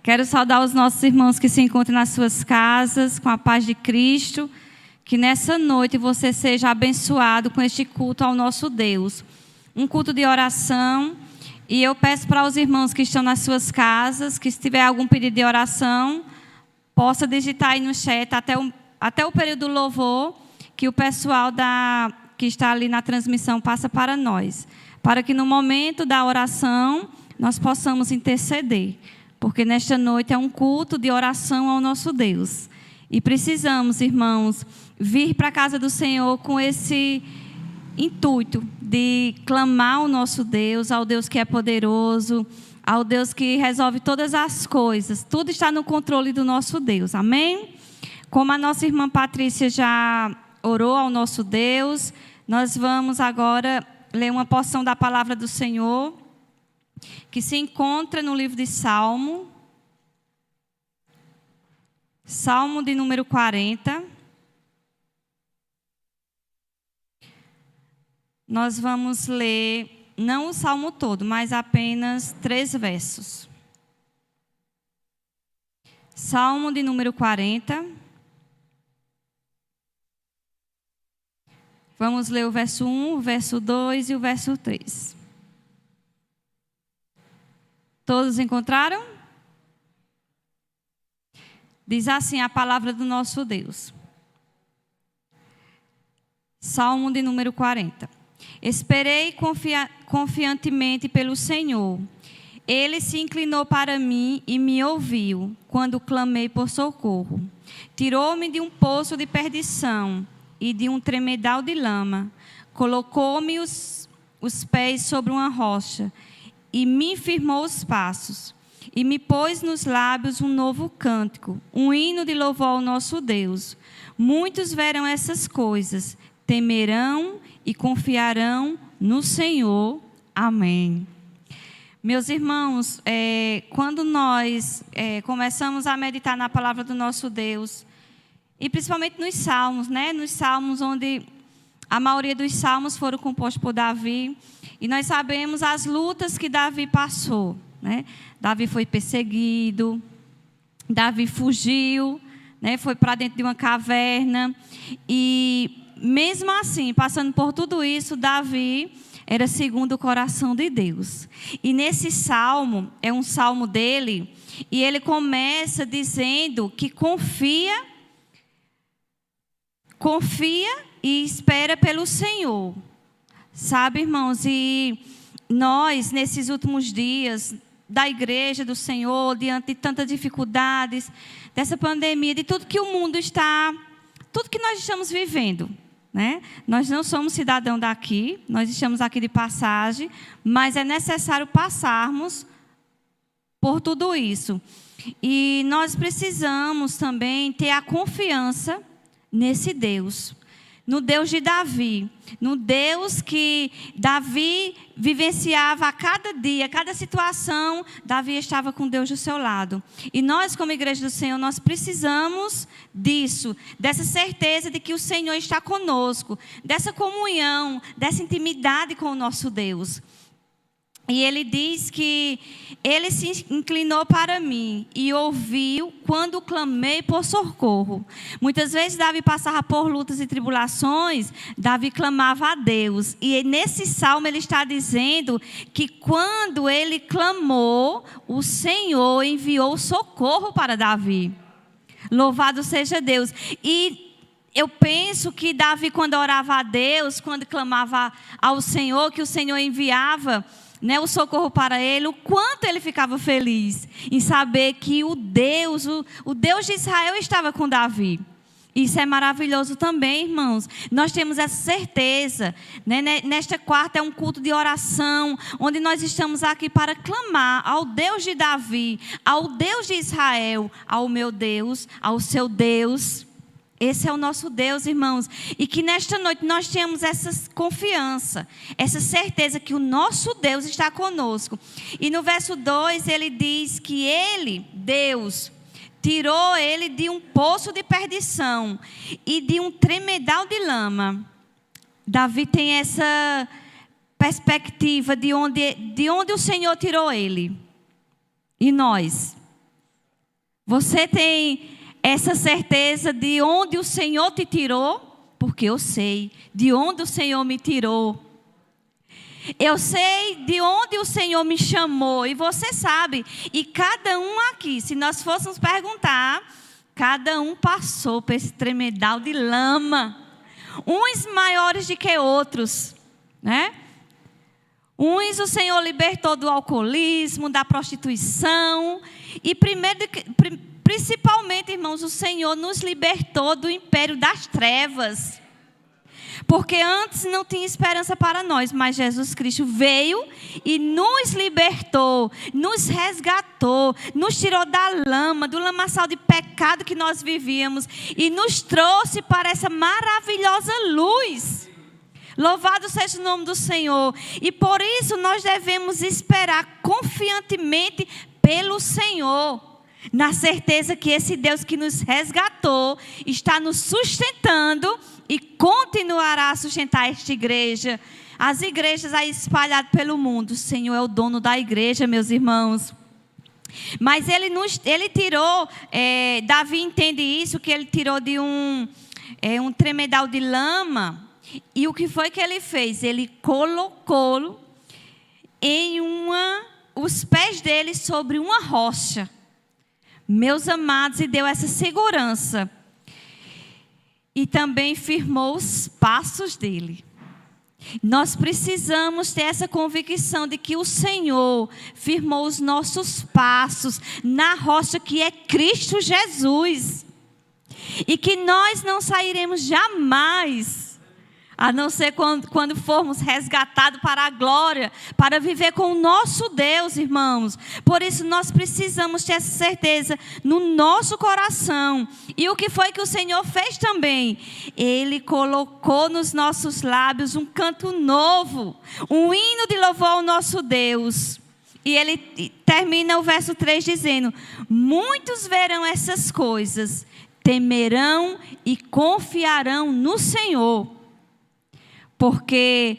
Quero saudar os nossos irmãos que se encontram nas suas casas, com a paz de Cristo. Que nessa noite você seja abençoado com este culto ao nosso Deus. Um culto de oração. E eu peço para os irmãos que estão nas suas casas, que se tiver algum pedido de oração, possa digitar aí no chat até o período do louvor, que o pessoal que está ali na transmissão passa para nós. Para que no momento da oração nós possamos interceder. Porque nesta noite é um culto de oração ao nosso Deus. E precisamos, irmãos, vir para a casa do Senhor com esse intuito de clamar ao nosso Deus, ao Deus que é poderoso, ao Deus que resolve todas as coisas. Tudo está no controle do nosso Deus. Amém? Como a nossa irmã Patrícia já orou ao nosso Deus, nós vamos agora ler uma porção da palavra do Senhor, que se encontra no livro de Salmo. Salmo de número 40. Nós vamos ler, não o salmo todo, mas apenas 3 versos. Salmo de número 40. Vamos ler o verso 1, o verso 2 e o verso 3. Todos encontraram? Diz assim a palavra do nosso Deus. Salmo de número 40. Esperei confiantemente pelo Senhor. Ele se inclinou para mim e me ouviu, quando clamei por socorro. Tirou-me de um poço de perdição e de um tremedal de lama. Colocou-me os pés sobre uma rocha e me firmou os passos. E me pôs nos lábios um novo cântico, um hino de louvor ao nosso Deus. Muitos verão essas coisas, temerão e confiarão no Senhor. Amém. Meus irmãos, quando nós começamos a meditar na palavra do nosso Deus, e principalmente nos salmos, né? Nos salmos onde a maioria dos salmos foram compostos por Davi, e nós sabemos as lutas que Davi passou, né? Davi foi perseguido, Davi fugiu, né? Foi para dentro de uma caverna, e mesmo assim, passando por tudo isso, Davi era segundo o coração de Deus. E nesse salmo, é um salmo dele, e ele começa dizendo que confia e espera pelo Senhor. Sabe, irmãos, e nós, nesses últimos dias da igreja do Senhor, diante de tantas dificuldades, dessa pandemia, de tudo que o mundo tudo que nós estamos vivendo, né? Nós não somos cidadãos daqui, nós estamos aqui de passagem, mas é necessário passarmos por tudo isso. E nós precisamos também ter a confiança nesse Deus, no Deus de Davi, no Deus que Davi vivenciava a cada dia, a cada situação, Davi estava com Deus do seu lado. E nós, como igreja do Senhor, nós precisamos disso, dessa certeza de que o Senhor está conosco, dessa comunhão, dessa intimidade com o nosso Deus. E ele diz que ele se inclinou para mim e ouviu quando clamei por socorro. Muitas vezes Davi passava por lutas e tribulações, Davi clamava a Deus. E nesse salmo ele está dizendo que quando ele clamou, o Senhor enviou socorro para Davi. Louvado seja Deus. E eu penso que Davi, quando orava a Deus, quando clamava ao Senhor, que o Senhor enviava, né, o socorro para ele, o quanto ele ficava feliz em saber que o Deus de Israel estava com Davi. Isso é maravilhoso também, irmãos. Nós temos essa certeza, né? Nesta quarta é um culto de oração, onde nós estamos aqui para clamar ao Deus de Davi, ao Deus de Israel, ao meu Deus, ao seu Deus. Esse é o nosso Deus, irmãos. E que nesta noite nós tenhamos essa confiança, essa certeza que o nosso Deus está conosco. E no verso 2 ele diz que ele, Deus, tirou ele de um poço de perdição e de um tremedal de lama. Davi tem essa perspectiva de onde o Senhor tirou ele. E nós? Você tem essa certeza de onde o Senhor te tirou? Porque eu sei de onde o Senhor me tirou. Eu sei de onde o Senhor me chamou, e você sabe. E cada um aqui, se nós fôssemos perguntar, cada um passou por esse tremedal de lama. Uns maiores do que outros, né? Uns o Senhor libertou do alcoolismo, da prostituição. E principalmente, irmãos, o Senhor nos libertou do império das trevas. Porque antes não tinha esperança para nós, mas Jesus Cristo veio e nos libertou, nos resgatou, nos tirou da lama, do lamaçal de pecado que nós vivíamos e nos trouxe para essa maravilhosa luz. Louvado seja o nome do Senhor. E por isso nós devemos esperar confiantemente pelo Senhor, na certeza que esse Deus que nos resgatou está nos sustentando e continuará a sustentar esta igreja. As igrejas aí espalhadas pelo mundo. O Senhor é o dono da igreja, meus irmãos. Mas ele tirou, Davi entende isso, que ele tirou de um tremedal de lama. E o que foi que ele fez? Ele colocou os pés dele sobre uma rocha. Meus amados, e deu essa segurança. E também firmou os passos dele. Nós precisamos ter essa convicção de que o Senhor firmou os nossos passos na rocha que é Cristo Jesus. E que nós não sairemos jamais, a não ser quando formos resgatados para a glória, para viver com o nosso Deus, irmãos. Por isso nós precisamos ter essa certeza no nosso coração. E o que foi que o Senhor fez também? Ele colocou nos nossos lábios um canto novo, um hino de louvor ao nosso Deus. E ele termina o verso 3 dizendo: muitos verão essas coisas, temerão e confiarão no Senhor. Porque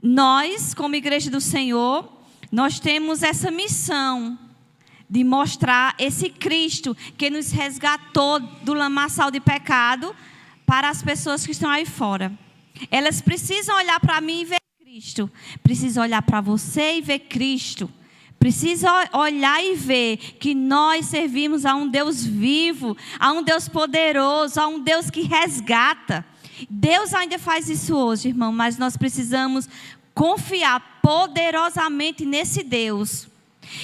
nós, como igreja do Senhor, nós temos essa missão de mostrar esse Cristo que nos resgatou do lamaçal de pecado para as pessoas que estão aí fora. Elas precisam olhar para mim e ver Cristo. Precisam olhar para você e ver Cristo. Precisa olhar e ver que nós servimos a um Deus vivo, a um Deus poderoso, a um Deus que resgata. Deus ainda faz isso hoje, irmão, mas nós precisamos confiar poderosamente nesse Deus.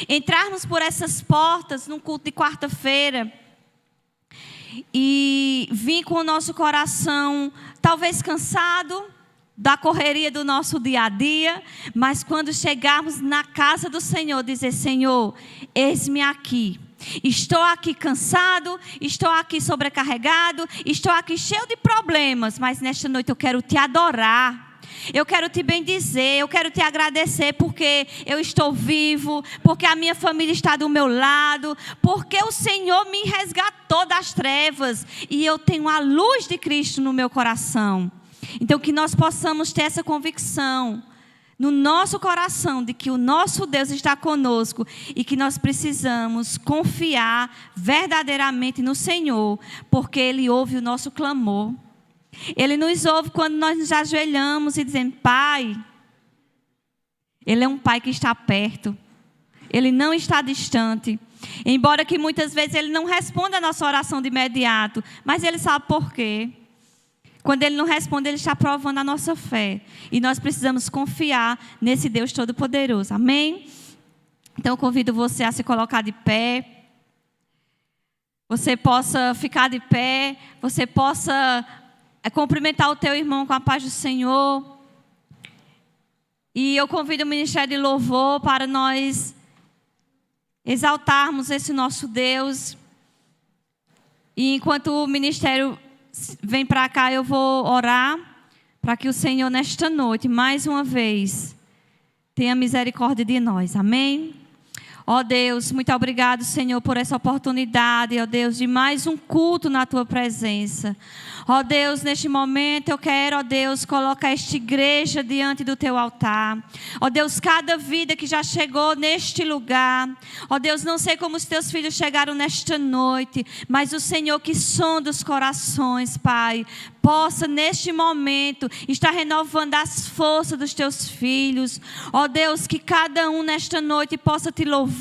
Entrarmos por essas portas num culto de quarta-feira e vir com o nosso coração talvez cansado da correria do nosso dia a dia, mas quando chegarmos na casa do Senhor, dizer: Senhor, eis-me aqui. Estou aqui cansado, estou aqui sobrecarregado, estou aqui cheio de problemas, mas nesta noite eu quero te adorar. Eu quero te bendizer, eu quero te agradecer porque eu estou vivo, porque a minha família está do meu lado, porque o Senhor me resgatou das trevas e eu tenho a luz de Cristo no meu coração. Então que nós possamos ter essa convicção no nosso coração de que o nosso Deus está conosco e que nós precisamos confiar verdadeiramente no Senhor, porque Ele ouve o nosso clamor. Ele nos ouve quando nós nos ajoelhamos e dizemos: Pai. Ele é um Pai que está perto. Ele não está distante. Embora que muitas vezes Ele não responda a nossa oração de imediato, mas Ele sabe por quê. Quando Ele não responde, Ele está provando a nossa fé. E nós precisamos confiar nesse Deus Todo-Poderoso. Amém? Então eu convido você a se colocar de pé. Você possa ficar de pé. Você possa cumprimentar o teu irmão com a paz do Senhor. E eu convido o Ministério de Louvor para nós exaltarmos esse nosso Deus. E enquanto o Ministério vem para cá, eu vou orar para que o Senhor nesta noite, mais uma vez, tenha misericórdia de nós. Amém? Ó Deus, muito obrigado, Senhor, por essa oportunidade, ó Deus, de mais um culto na Tua presença. Ó Deus, neste momento eu quero, ó Deus, colocar esta igreja diante do Teu altar. Ó Deus, cada vida que já chegou neste lugar. Ó Deus, não sei como os Teus filhos chegaram nesta noite, mas o Senhor que sonda os corações, Pai, possa neste momento estar renovando as forças dos Teus filhos. Ó Deus, que cada um nesta noite possa Te louvar,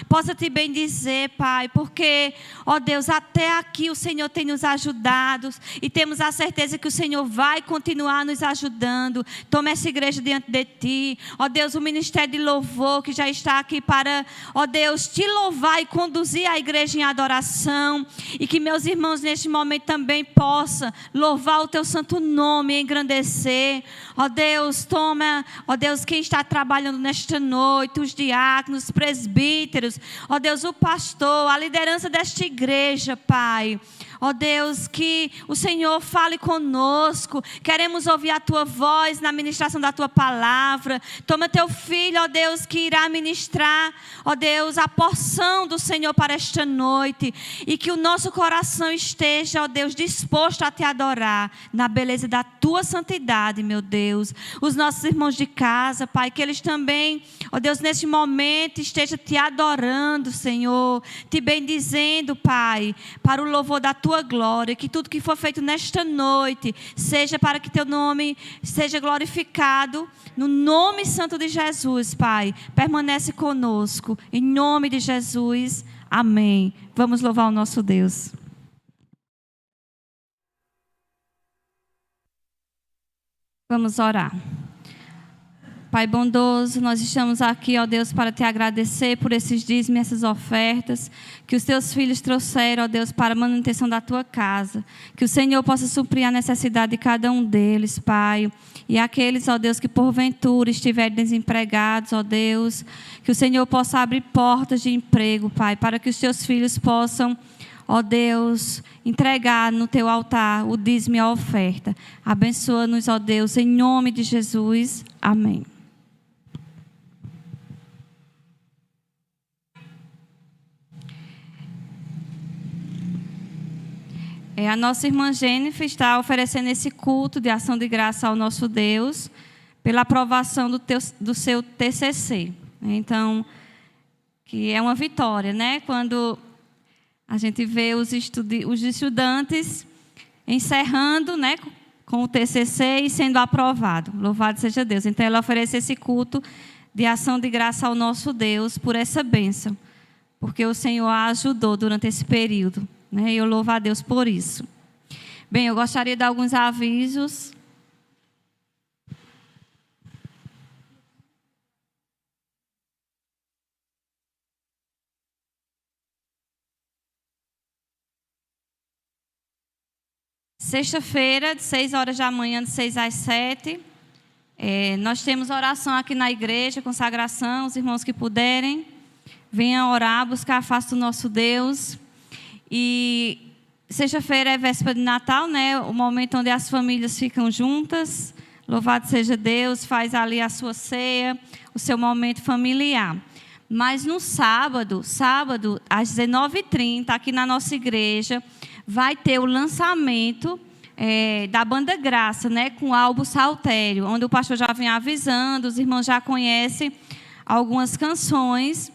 possa Te bendizer, Pai, porque, ó Deus, até aqui o Senhor tem nos ajudado e temos a certeza que o Senhor vai continuar nos ajudando. Toma essa igreja diante de Ti, ó Deus, o ministério de louvor que já está aqui para, ó Deus, Te louvar e conduzir a igreja em adoração, e que meus irmãos neste momento também possam louvar o Teu santo nome, engrandecer. Ó Deus, toma, ó Deus, quem está trabalhando nesta noite, os diáconos, os presbíteros, ó Deus, o pastor, a liderança desta igreja, Pai. Ó Deus, que o Senhor fale conosco. Queremos ouvir a Tua voz na ministração da Tua palavra. Toma Teu filho, ó Deus, que irá ministrar, ó Deus, a porção do Senhor para esta noite. E que o nosso coração esteja, ó Deus, disposto a Te adorar na beleza da Tua santidade, meu Deus. Os nossos irmãos de casa, Pai, que eles também, ó Deus, neste momento estejam Te adorando, Senhor. Te bendizendo, Pai, para o louvor da Tua glória, que tudo que for feito nesta noite seja para que Teu nome seja glorificado, no nome santo de Jesus, Pai. Permanece conosco, em nome de Jesus, amém. Vamos louvar o nosso Deus. Vamos orar. Pai bondoso, nós estamos aqui, ó Deus, para Te agradecer por esses dízimos e essas ofertas que os Teus filhos trouxeram, ó Deus, para a manutenção da Tua casa. Que o Senhor possa suprir a necessidade de cada um deles, Pai. E aqueles, ó Deus, que porventura estiverem desempregados, ó Deus, que o Senhor possa abrir portas de emprego, Pai, para que os Teus filhos possam, ó Deus, entregar no Teu altar o dízimo e a oferta. Abençoa-nos, ó Deus, em nome de Jesus. Amém. A nossa irmã Jennifer está oferecendo esse culto de ação de graça ao nosso Deus pela aprovação do seu TCC. Então, que é uma vitória, né? Quando a gente vê os estudantes encerrando, né, com o TCC e sendo aprovado. Louvado seja Deus. Então, ela oferece esse culto de ação de graça ao nosso Deus por essa bênção, porque o Senhor a ajudou durante esse período. E eu louvo a Deus por isso. Bem, eu gostaria de dar alguns avisos. Sexta-feira, de 6 horas da manhã, de 6 às 7. Nós temos oração aqui na igreja, consagração. Os irmãos que puderem, venham orar, buscar a face do nosso Deus. E sexta-feira é véspera de Natal, né? O momento onde as famílias ficam juntas. Louvado seja Deus, faz ali a sua ceia, o seu momento familiar. Mas no sábado às 19h30, aqui na nossa igreja, vai ter o lançamento da Banda Graça, né? Com o álbum Saltério, onde o pastor já vem avisando, os irmãos já conhecem algumas canções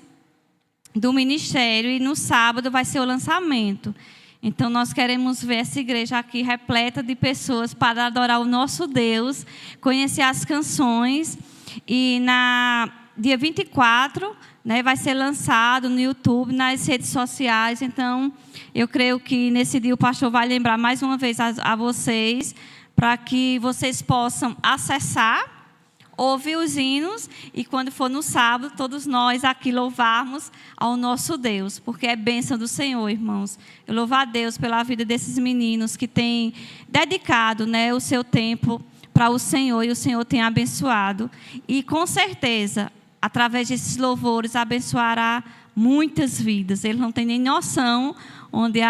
do ministério, e no sábado vai ser o lançamento. Então, nós queremos ver essa igreja aqui repleta de pessoas para adorar o nosso Deus, conhecer as canções. E dia 24, né, vai ser lançado no YouTube, nas redes sociais. Então, eu creio que nesse dia o pastor vai lembrar mais uma vez a vocês, para que vocês possam acessar, ouvir os hinos, e quando for no sábado, todos nós aqui louvarmos ao nosso Deus, porque é bênção do Senhor, irmãos. Eu louvo a Deus pela vida desses meninos que têm dedicado, né, o seu tempo para o Senhor, e o Senhor tem abençoado. E com certeza, através desses louvores, abençoará muitas vidas. Eles não têm nem noção onde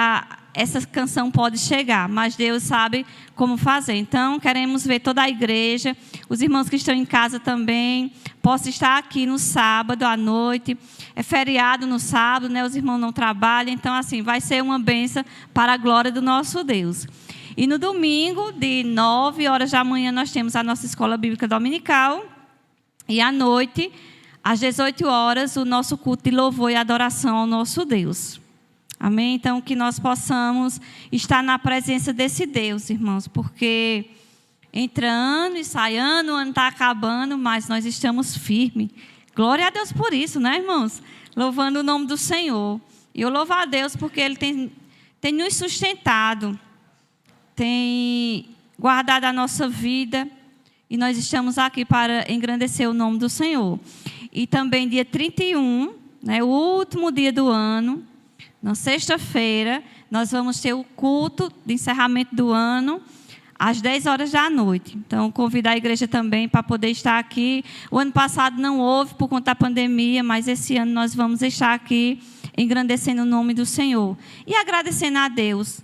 essa canção pode chegar, mas Deus sabe como fazer. Então, queremos ver toda a igreja, os irmãos que estão em casa também, possam estar aqui no sábado à noite. É feriado no sábado, né? Os irmãos não trabalham, então, assim, vai ser uma bênção para a glória do nosso Deus. E no domingo, de 9 horas da manhã, nós temos a nossa escola bíblica dominical. E à noite, às 18 horas, o nosso culto de louvor e adoração ao nosso Deus. Amém? Então, que nós possamos estar na presença desse Deus, irmãos, porque entra ano e sai ano, o ano está acabando, mas nós estamos firmes. Glória a Deus por isso, né, irmãos? Louvando o nome do Senhor. E eu louvo a Deus porque Ele tem nos sustentado, tem guardado a nossa vida, e nós estamos aqui para engrandecer o nome do Senhor. E também dia 31, né, o último dia do ano, na sexta-feira, nós vamos ter o culto de encerramento do ano, às 10 horas da noite. Então, convido a igreja também para poder estar aqui. O ano passado não houve por conta da pandemia, mas esse ano nós vamos estar aqui engrandecendo o nome do Senhor. E agradecendo a Deus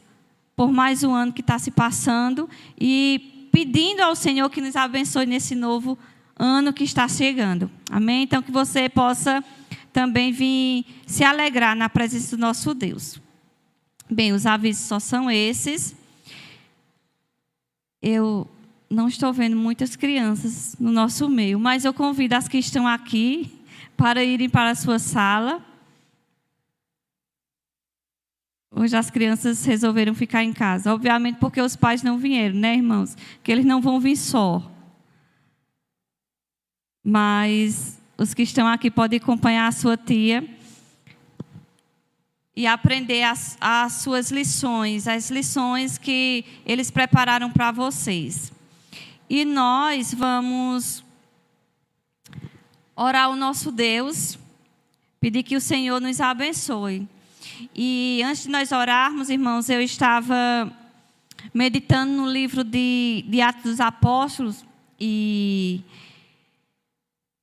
por mais um ano que está se passando e pedindo ao Senhor que nos abençoe nesse novo ano que está chegando. Amém? Então, que você possa também vir se alegrar na presença do nosso Deus. Bem, os avisos só são esses. Eu não estou vendo muitas crianças no nosso meio, mas eu convido as que estão aqui para irem para a sua sala. Hoje as crianças resolveram ficar em casa. Obviamente porque os pais não vieram, né, irmãos? Que eles não vão vir só. Mas os que estão aqui podem acompanhar a sua tia e aprender as suas lições, as lições que eles prepararam para vocês. E nós vamos orar ao nosso Deus, pedir que o Senhor nos abençoe. E antes de nós orarmos, irmãos, eu estava meditando no livro de Atos dos Apóstolos e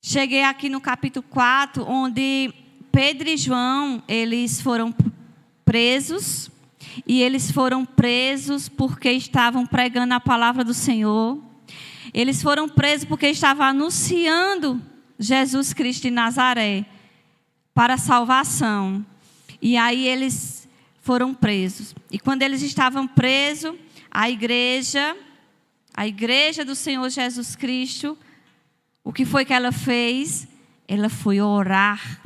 cheguei aqui no capítulo 4, onde Pedro e João, eles foram presos, e eles foram presos porque estavam pregando a palavra do Senhor. Eles foram presos porque estavam anunciando Jesus Cristo de Nazaré para a salvação. E aí eles foram presos. E quando eles estavam presos, a igreja do Senhor Jesus Cristo, o que foi que ela fez? Ela foi orar,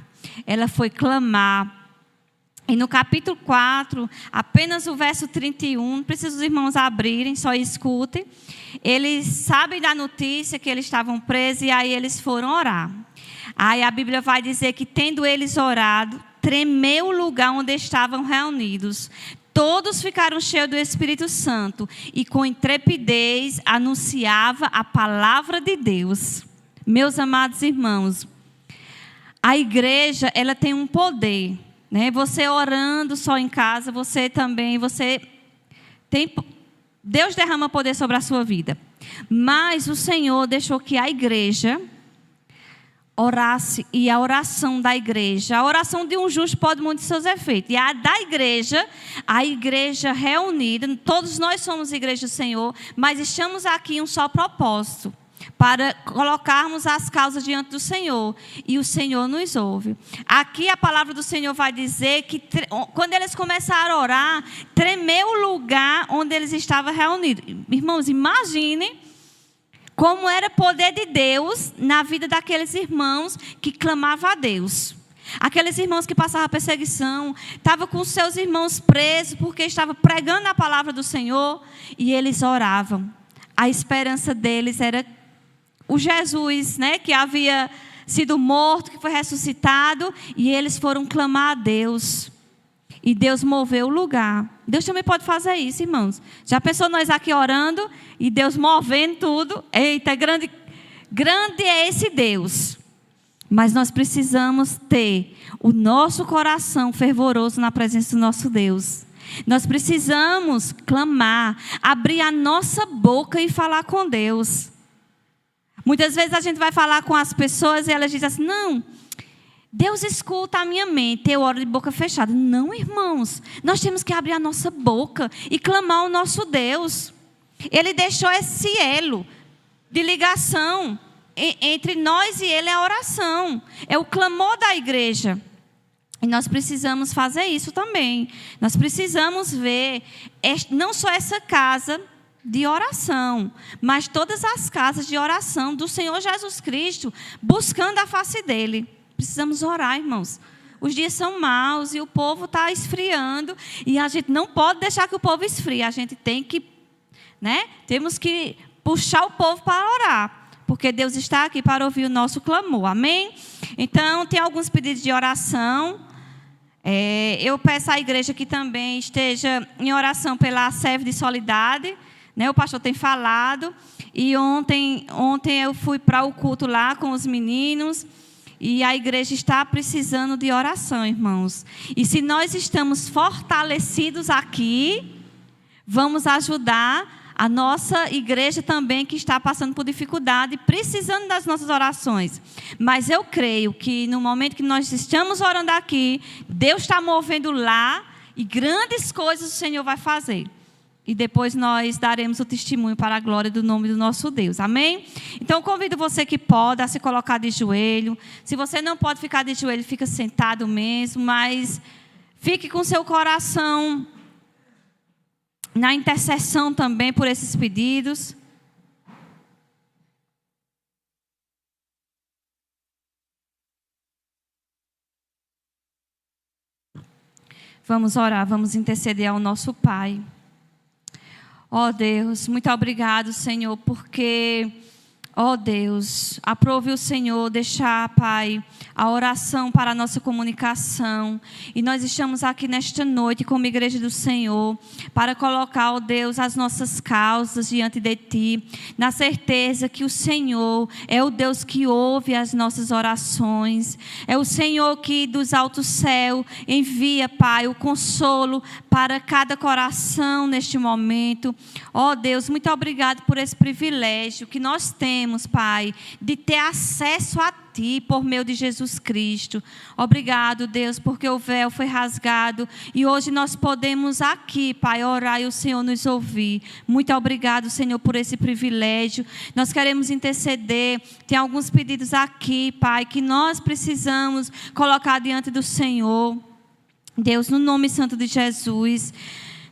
ela foi clamar. E no capítulo 4, apenas o verso 31, não precisa os irmãos abrirem, só escutem. Eles sabem da notícia que eles estavam presos e aí eles foram orar. Aí a Bíblia vai dizer que tendo eles orado, tremeu o lugar onde estavam reunidos. Todos ficaram cheios do Espírito Santo e com intrepidez anunciava a palavra de Deus. Meus amados irmãos, a igreja, ela tem um poder, né? Você orando só em casa, você tem, Deus derrama poder sobre a sua vida. Mas o Senhor deixou que a igreja orasse, e a oração da igreja, a oração de um justo pode muito seus efeitos, e a da igreja, a igreja reunida, todos nós somos igreja do Senhor, mas estamos aqui em um só propósito, para colocarmos as causas diante do Senhor, e o Senhor nos ouve. Aqui a palavra do Senhor vai dizer que quando eles começaram a orar, tremeu o lugar onde eles estavam reunidos. Irmãos, imaginem como era poder de Deus na vida daqueles irmãos que clamavam a Deus. Aqueles irmãos que passavam perseguição, estavam com seus irmãos presos porque estavam pregando a palavra do Senhor e eles oravam. A esperança deles era o Jesus, né, que havia sido morto, que foi ressuscitado, e eles foram clamar a Deus. E Deus moveu o lugar. Deus também pode fazer isso, irmãos. Já pensou nós aqui orando e Deus movendo tudo? Eita, grande é esse Deus. Mas nós precisamos ter o nosso coração fervoroso na presença do nosso Deus. Nós precisamos clamar, abrir a nossa boca e falar com Deus. Muitas vezes a gente vai falar com as pessoas e elas dizem assim, não, Deus escuta a minha mente, eu oro de boca fechada. Não, irmãos, nós temos que abrir a nossa boca e clamar ao nosso Deus. Ele deixou esse elo de ligação entre nós e Ele, é a oração. É o clamor da igreja. E nós precisamos fazer isso também. Nós precisamos ver, não só essa casa de oração, mas todas as casas de oração do Senhor Jesus Cristo, buscando a face dEle. Precisamos orar, irmãos. Os dias são maus e o povo está esfriando. E a gente não pode deixar que o povo esfrie. A gente tem que, temos que puxar o povo para orar. Porque Deus está aqui para ouvir o nosso clamor. Amém? Então, tem alguns pedidos de oração. Eu peço à igreja que também esteja em oração pela SEV de Solidade. O pastor tem falado. E ontem eu fui para o culto lá com os meninos. E a igreja está precisando de oração, irmãos. E se nós estamos fortalecidos aqui, vamos ajudar a nossa igreja também, que está passando por dificuldade, precisando das nossas orações. Mas eu creio que no momento que nós estamos orando aqui, Deus está movendo lá e grandes coisas o Senhor vai fazer. E depois nós daremos o testemunho para a glória do nome do nosso Deus. Amém? Então, convido você que pode a se colocar de joelho. Se você não pode ficar de joelho, fica sentado mesmo. Mas fique com seu coração na intercessão também por esses pedidos. Vamos orar, vamos interceder ao nosso Pai. Ó Deus, muito obrigado, Senhor, porque, ó Deus, aprove o Senhor deixar, Pai, a oração para a nossa comunicação. E nós estamos aqui nesta noite como igreja do Senhor para colocar, ó Deus, as nossas causas diante de Ti, na certeza que o Senhor é o Deus que ouve as nossas orações. É o Senhor que dos altos céus envia, Pai, o consolo para cada coração neste momento. Ó Deus, muito obrigado por esse privilégio que nós temos, Pai, de ter acesso a Ti por meio de Jesus Cristo. Obrigado, Deus, porque o véu foi rasgado e hoje nós podemos aqui, Pai, orar e o Senhor nos ouvir. Muito obrigado, Senhor, por esse privilégio. Nós queremos interceder. Tem alguns pedidos aqui, Pai, que nós precisamos colocar diante do Senhor. Deus, no nome santo de Jesus,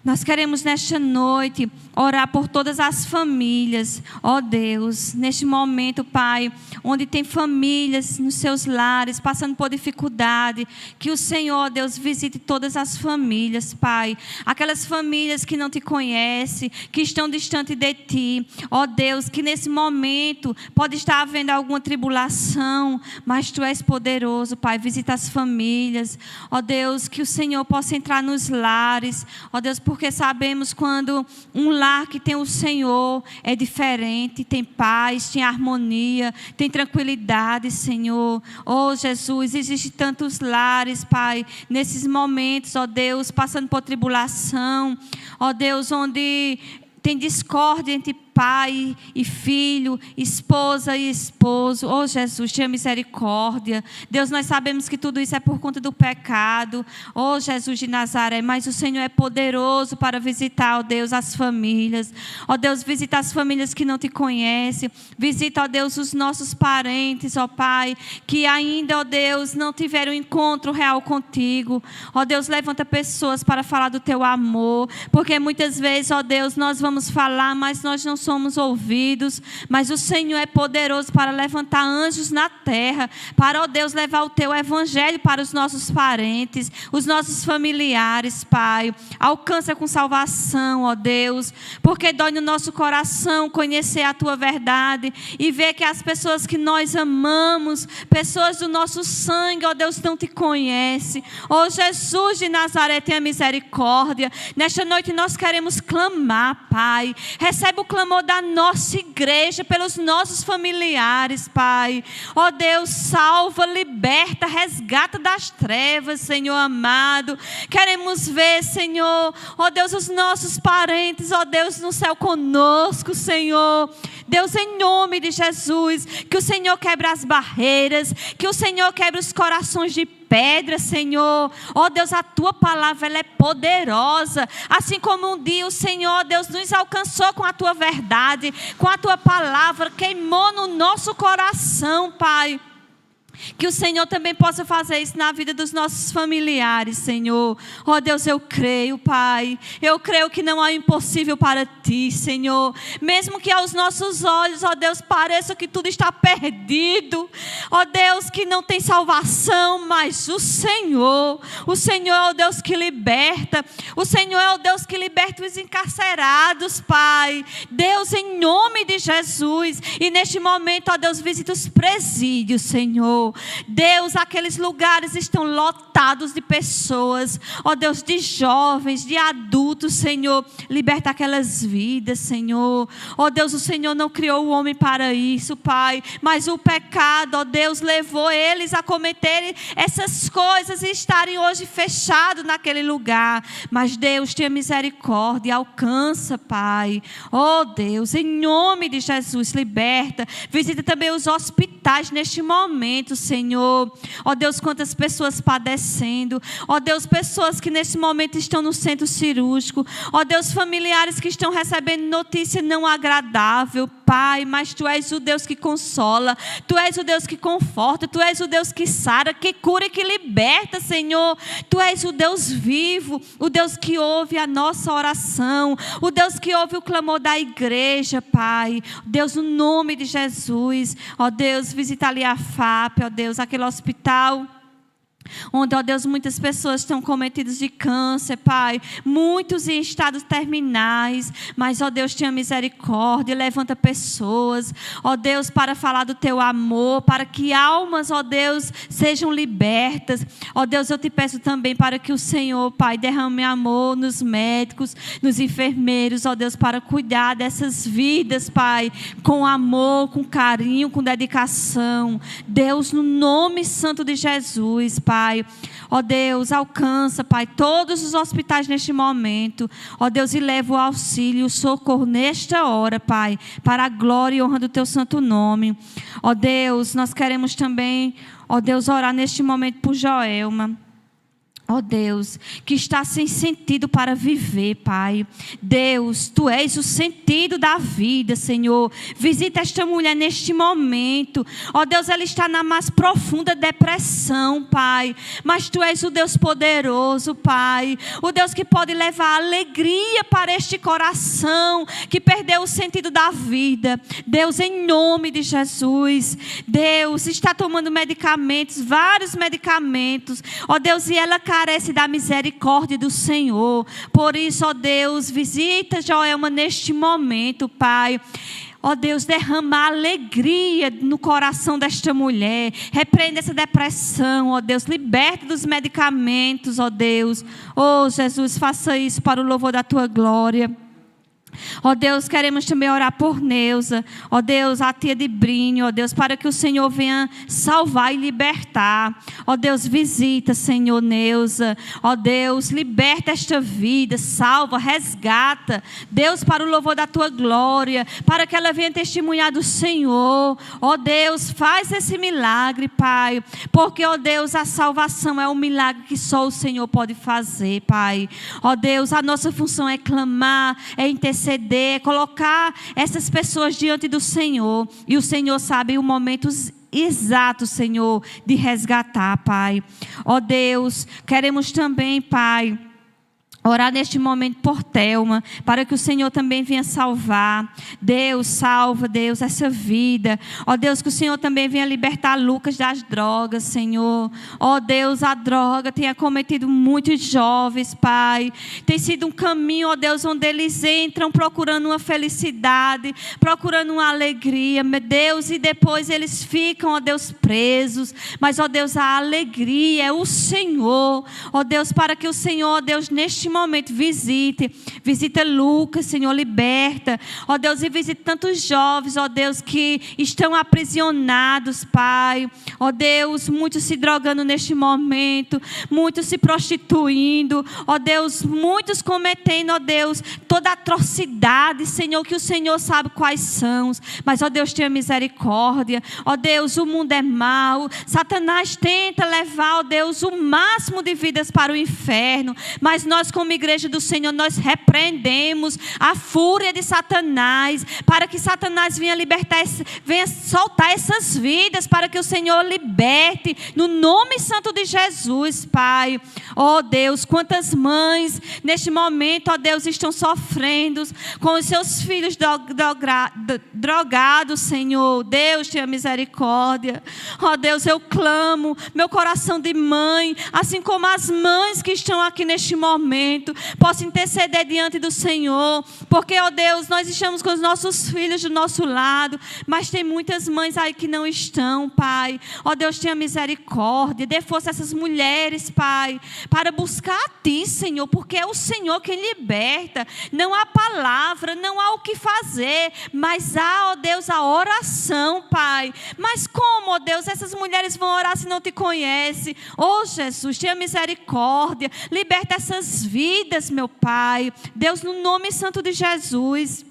nós queremos nesta noite orar por todas as famílias, ó Deus, neste momento, Pai, onde tem famílias nos seus lares, passando por dificuldade, que o Senhor, ó Deus, visite todas as famílias, Pai, aquelas famílias que não Te conhecem, que estão distante de Ti, ó Deus, que nesse momento pode estar havendo alguma tribulação, mas Tu és poderoso, Pai, visita as famílias, ó Deus, que o Senhor possa entrar nos lares, ó Deus, porque sabemos quando um lar que tem o Senhor é diferente, tem paz, tem harmonia, tem tranquilidade, Senhor. Oh Jesus, existem tantos lares, Pai, nesses momentos, ó Deus, passando por tribulação, ó Deus, onde tem discórdia entre pai e filho, esposa e esposo. Oh Jesus, tenha misericórdia. Deus, nós sabemos que tudo isso é por conta do pecado. Oh Jesus de Nazaré, mas o Senhor é poderoso para visitar, ó Deus, as famílias. Ó Deus, visita as famílias que não Te conhecem. Visita, ó Deus, os nossos parentes, ó Pai, que ainda, ó Deus, não tiveram um encontro real contigo. Ó Deus, levanta pessoas para falar do Teu amor, porque muitas vezes, ó Deus, nós vamos falar, mas nós não somos ouvidos, mas o Senhor é poderoso para levantar anjos na terra, para, ó Deus, levar o Teu evangelho para os nossos parentes, os nossos familiares, Pai. Alcança com salvação, ó Deus, porque dói no nosso coração conhecer a Tua verdade e ver que as pessoas que nós amamos, pessoas do nosso sangue, ó Deus, não Te conhecem. Ó Jesus de Nazaré, tenha misericórdia. Nesta noite nós queremos clamar, Pai. Recebe o clamor clamor da nossa igreja, pelos nossos familiares, Pai. Ó Deus, salva, liberta, resgata das trevas, Senhor amado. Queremos ver, Senhor, ó Deus, os nossos parentes, ó Deus, no céu conosco, Senhor. Deus, em nome de Jesus, que o Senhor quebre as barreiras, que o Senhor quebre os corações de pedra, Senhor. Ó Deus, a tua palavra ela é poderosa, assim como um dia o Senhor, Deus, nos alcançou com a tua verdade, com a tua palavra, queimou no nosso coração, Pai. Que o Senhor também possa fazer isso na vida dos nossos familiares, Senhor. Ó Deus, eu creio, Pai. Eu creio que não há impossível para Ti, Senhor. Mesmo que aos nossos olhos, ó Deus, pareça que tudo está perdido. Ó Deus, que não tem salvação, mas o Senhor é o Deus que liberta. O Senhor é o Deus que liberta os encarcerados, Pai. Deus, em nome de Jesus. E neste momento, ó Deus, visita os presídios, Senhor. Deus, aqueles lugares estão lotados de pessoas, ó Deus, de jovens, de adultos, Senhor. Liberta aquelas vidas, Senhor. Ó Deus, o Senhor não criou o homem para isso, Pai, mas o pecado, ó Deus, levou eles a cometerem essas coisas e estarem hoje fechados naquele lugar. Mas Deus, tenha misericórdia e alcança, Pai. Ó Deus, em nome de Jesus, liberta. Visita também os hospitais neste momento, Senhor. Ó Deus, quantas pessoas padecendo. Ó Deus, pessoas que nesse momento estão no centro cirúrgico. Ó Deus, familiares que estão recebendo notícia não agradável, Pai. Mas Tu és o Deus que consola. Tu és o Deus que conforta. Tu és o Deus que sara, que cura e que liberta, Senhor. Tu és o Deus vivo. O Deus que ouve a nossa oração. O Deus que ouve o clamor da igreja, Pai. Deus, no nome de Jesus. Ó Deus, visita ali a FAP, ó Deus, aquele hospital onde, ó Deus, muitas pessoas estão cometidas de câncer, Pai. Muitos em estados terminais. Mas, ó Deus, tenha misericórdia. Levanta pessoas, ó Deus, para falar do Teu amor. Para que almas, ó Deus, sejam libertas. Ó Deus, eu Te peço também para que o Senhor, Pai, derrame amor nos médicos, nos enfermeiros, ó Deus, para cuidar dessas vidas, Pai. Com amor, com carinho, com dedicação. Deus, no nome santo de Jesus, Pai. Ó Deus, alcança, Pai, todos os hospitais neste momento. Ó Deus, e leva o auxílio e o socorro nesta hora, Pai, para a glória e honra do Teu santo nome. Ó Deus, nós queremos também, ó Deus, orar neste momento por Joelma. Ó Deus, que está sem sentido para viver, Pai. Deus, Tu és o sentido da vida, Senhor. Visita esta mulher neste momento. Ó Deus, ela está na mais profunda depressão, Pai. Mas Tu és o Deus poderoso, Pai. O Deus que pode levar alegria para este coração que perdeu o sentido da vida. Deus, em nome de Jesus. Deus, está tomando medicamentos, vários medicamentos. Ó Deus, e ela carece da misericórdia do Senhor. Por isso, ó Deus, visita Joelma neste momento, Pai. Ó Deus, derrama alegria no coração desta mulher. Repreenda essa depressão, ó Deus. Liberta dos medicamentos, ó Deus. Ó Jesus, faça isso para o louvor da Tua glória. Ó Deus, queremos também orar por Neuza. Ó Deus, a tia de Brinho, ó Deus, para que o Senhor venha salvar e libertar. Ó Deus, visita, Senhor, Neuza. Ó Deus, liberta esta vida, salva, resgata. Deus, para o louvor da Tua glória, para que ela venha testemunhar do Senhor. Ó Deus, faz esse milagre, Pai, porque, ó Deus, a salvação é um milagre que só o Senhor pode fazer, Pai. Ó Deus, a nossa função é clamar, é interceder, é colocar essas pessoas diante do Senhor. E o Senhor sabe o momento exato, Senhor, de resgatar, Pai. Ó Deus, queremos também, Pai, orar neste momento por Thelma, para que o Senhor também venha salvar. Deus, salva, Deus, essa vida. Ó Deus, que o Senhor também venha libertar Lucas das drogas, Senhor. Ó Deus, a droga tem acometido muitos jovens, Pai. Tem sido um caminho, ó Deus, onde eles entram procurando uma felicidade, procurando uma alegria, meu Deus, e depois eles ficam, ó Deus, presos. Mas, ó Deus, a alegria é o Senhor. Ó Deus, para que o Senhor, ó Deus, neste momento visita Lucas, Senhor, liberta, ó Deus, e visita tantos jovens, ó Deus, que estão aprisionados, Pai, ó Deus, muitos se drogando neste momento, muitos se prostituindo, ó Deus, muitos cometendo, ó Deus, toda atrocidade, Senhor, que o Senhor sabe quais são, mas, ó Deus, tenha misericórdia, ó Deus, o mundo é mau, Satanás tenta levar, ó Deus, o máximo de vidas para o inferno, mas nós, como igreja do Senhor, nós repreendemos a fúria de Satanás, para que Satanás venha soltar essas vidas, para que o Senhor liberte, no nome santo de Jesus, Pai. Ó Deus, quantas mães neste momento, ó Deus, estão sofrendo com os seus filhos drogados, Senhor. Deus, tenha misericórdia. Ó Deus, eu clamo, meu coração de mãe, assim como as mães que estão aqui neste momento, possam interceder diante do Senhor, porque, ó Deus, nós estamos com os nossos filhos do nosso lado, mas tem muitas mães aí que não estão, Pai. Ó Deus, tenha misericórdia, dê força a essas mulheres, Pai, para buscar a Ti, Senhor, porque é o Senhor quem liberta. Não há palavra, não há o que fazer, mas há, ó Deus, a oração, Pai. Mas como, ó Deus, essas mulheres vão orar se não Te conhecem? Ó Jesus, tenha misericórdia, liberta essas vidas, meu Pai. Deus, no nome santo de Jesus.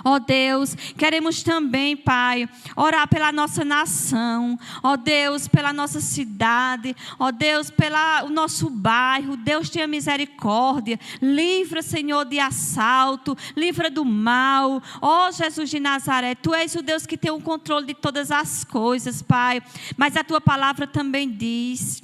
Ó Deus, queremos também, Pai, orar pela nossa nação, ó Deus, pela nossa cidade, ó Deus, pelo nosso bairro. Deus, tenha misericórdia, livra, Senhor, de assalto, livra do mal. Ó Jesus de Nazaré, Tu és o Deus que tem o controle de todas as coisas, Pai, mas a Tua palavra também diz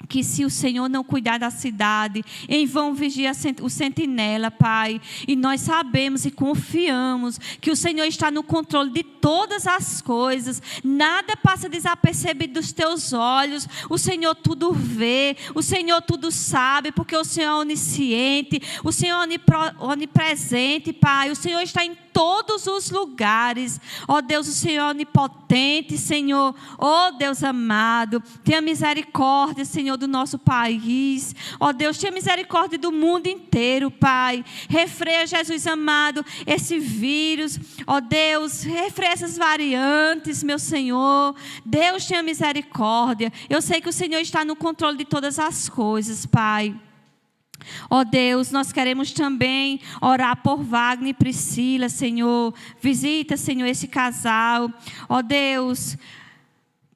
que se o Senhor não cuidar da cidade, em vão vigia o sentinela, Pai. E nós sabemos e confiamos que o Senhor está no controle de todas as coisas. Nada passa desapercebido dos Teus olhos. O Senhor tudo vê, o Senhor tudo sabe, porque o Senhor é onisciente, o Senhor é onipresente, Pai. O Senhor está em todos os lugares. Ó Deus, o Senhor é onipotente, Senhor. Ó Deus amado, tenha misericórdia, Senhor, do nosso país. Ó Deus, tenha misericórdia do mundo inteiro, Pai. Refreia, Jesus amado, esse vírus. Ó Deus, refreia essas variantes, meu Senhor. Deus, tenha misericórdia. Eu sei que o Senhor está no controle de todas as coisas, Pai. Ó Deus, nós queremos também orar por Wagner e Priscila, Senhor. Visita, Senhor, esse casal. Ó Deus,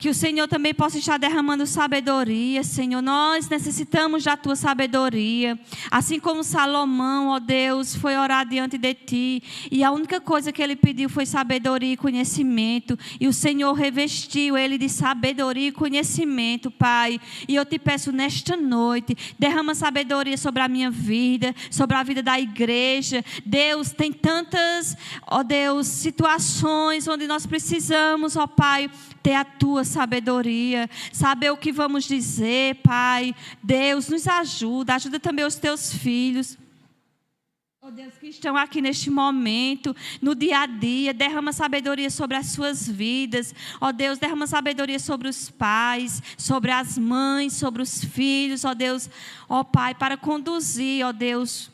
que o Senhor também possa estar derramando sabedoria, Senhor. Nós necessitamos da Tua sabedoria. Assim como Salomão, ó Deus, foi orar diante de Ti, e a única coisa que ele pediu foi sabedoria e conhecimento. E o Senhor revestiu ele de sabedoria e conhecimento, Pai. E eu Te peço nesta noite, derrama sabedoria sobre a minha vida, sobre a vida da igreja. Deus, tem tantas, ó Deus, situações onde nós precisamos, ó Pai, ter a Tua sabedoria, saber o que vamos dizer, Pai. Deus, nos ajuda também os Teus filhos, ó Deus, que estão aqui neste momento, no dia a dia. Derrama sabedoria sobre as suas vidas, ó Deus, derrama sabedoria sobre os pais, sobre as mães, sobre os filhos, ó Deus, ó Pai, para conduzir, ó Deus,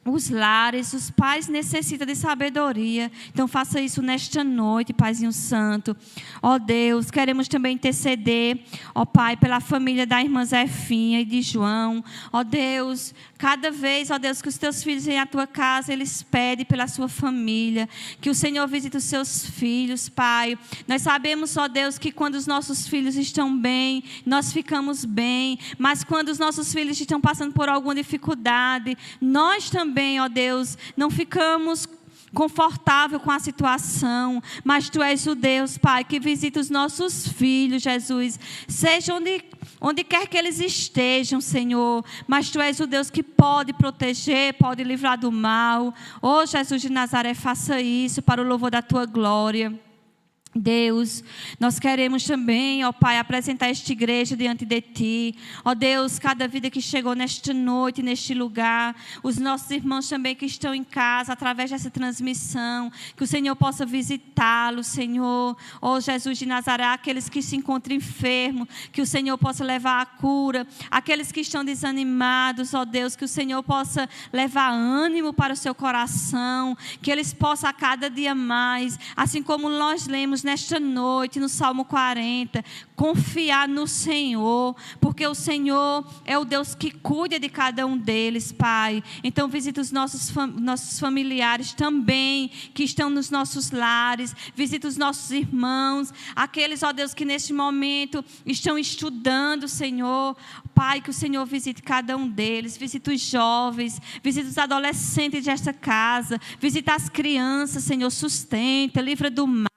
os lares. Os pais necessitam de sabedoria. Então faça isso nesta noite, Paizinho Santo. Ó Deus, queremos também interceder, ó Pai, pela família da irmã Zefinha e de João. Ó Deus, cada vez, ó Deus, que os Teus filhos vêm à Tua casa, eles pedem pela sua família. Que o Senhor visite os seus filhos, Pai. Nós sabemos, ó Deus, que quando os nossos filhos estão bem, nós ficamos bem. Mas quando os nossos filhos estão passando por alguma dificuldade, nós também, ó Deus, não ficamos confortável com a situação, mas Tu és o Deus, Pai, que visita os nossos filhos, Jesus, seja onde quer que eles estejam, Senhor, mas Tu és o Deus que pode proteger, pode livrar do mal. Oh Jesus de Nazaré, faça isso para o louvor da Tua glória. Deus, nós queremos também, ó Pai, apresentar esta igreja diante de Ti. Ó Deus, cada vida que chegou nesta noite, neste lugar, os nossos irmãos também que estão em casa, através dessa transmissão, que o Senhor possa visitá-los, Senhor. Ó Jesus de Nazaré, aqueles que se encontram enfermos, que o Senhor possa levar a cura. Aqueles que estão desanimados, ó Deus, que o Senhor possa levar ânimo para o seu coração, que eles possam a cada dia mais, assim como nós lemos nesta noite, no Salmo 40, confiar no Senhor, porque o Senhor é o Deus que cuida de cada um deles, Pai. Então visita os nossos familiares também, que estão nos nossos lares, visita os nossos irmãos, aqueles, ó Deus, que neste momento estão estudando, Senhor. Pai, que o Senhor visite cada um deles, visita os jovens, visita os adolescentes desta casa, visita as crianças, Senhor, sustenta, livra do mal.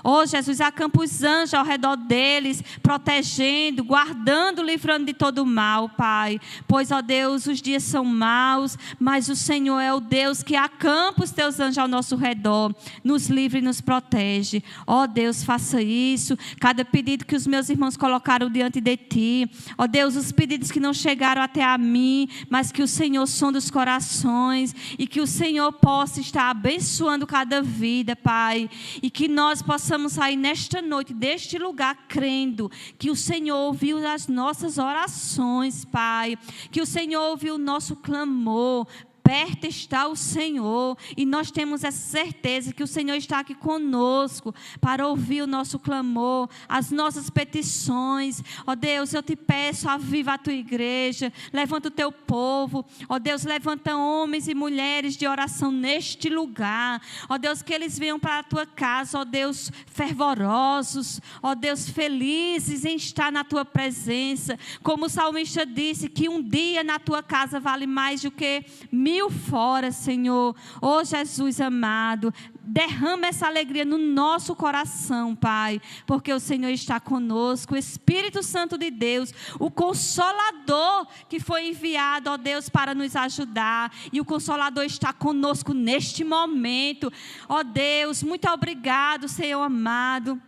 Oh Jesus, acampa os anjos ao redor deles, protegendo, guardando, livrando de todo o mal, Pai. Pois, ó Deus, os dias são maus, mas o Senhor é o Deus que acampa os teus anjos ao nosso redor, nos livra e nos protege. Ó Deus, faça isso. Cada pedido que os meus irmãos colocaram diante de Ti, ó Deus, os pedidos que não chegaram até a mim, mas que o Senhor sonda os corações e que o Senhor possa estar abençoando cada vida, Pai. E que nós possamos sair nesta noite deste lugar crendo que o Senhor ouviu as nossas orações, Pai, que o Senhor ouviu o nosso clamor. Perto está o Senhor, e nós temos essa certeza que o Senhor está aqui conosco para ouvir o nosso clamor, as nossas petições. Ó Deus, eu te peço, aviva a tua igreja, levanta o teu povo. Ó Deus, levanta homens e mulheres de oração neste lugar. Ó Deus, que eles venham para a tua casa, ó Deus, fervorosos, ó Deus, felizes em estar na tua presença. Como o salmista disse, que um dia na tua casa vale mais do que 1000 fora, Senhor. Oh Jesus amado, derrama essa alegria no nosso coração, Pai, porque o Senhor está conosco. O Espírito Santo de Deus, o Consolador que foi enviado, ó Deus, para nos ajudar, e o Consolador está conosco neste momento. Ó Deus, muito obrigado, Senhor amado.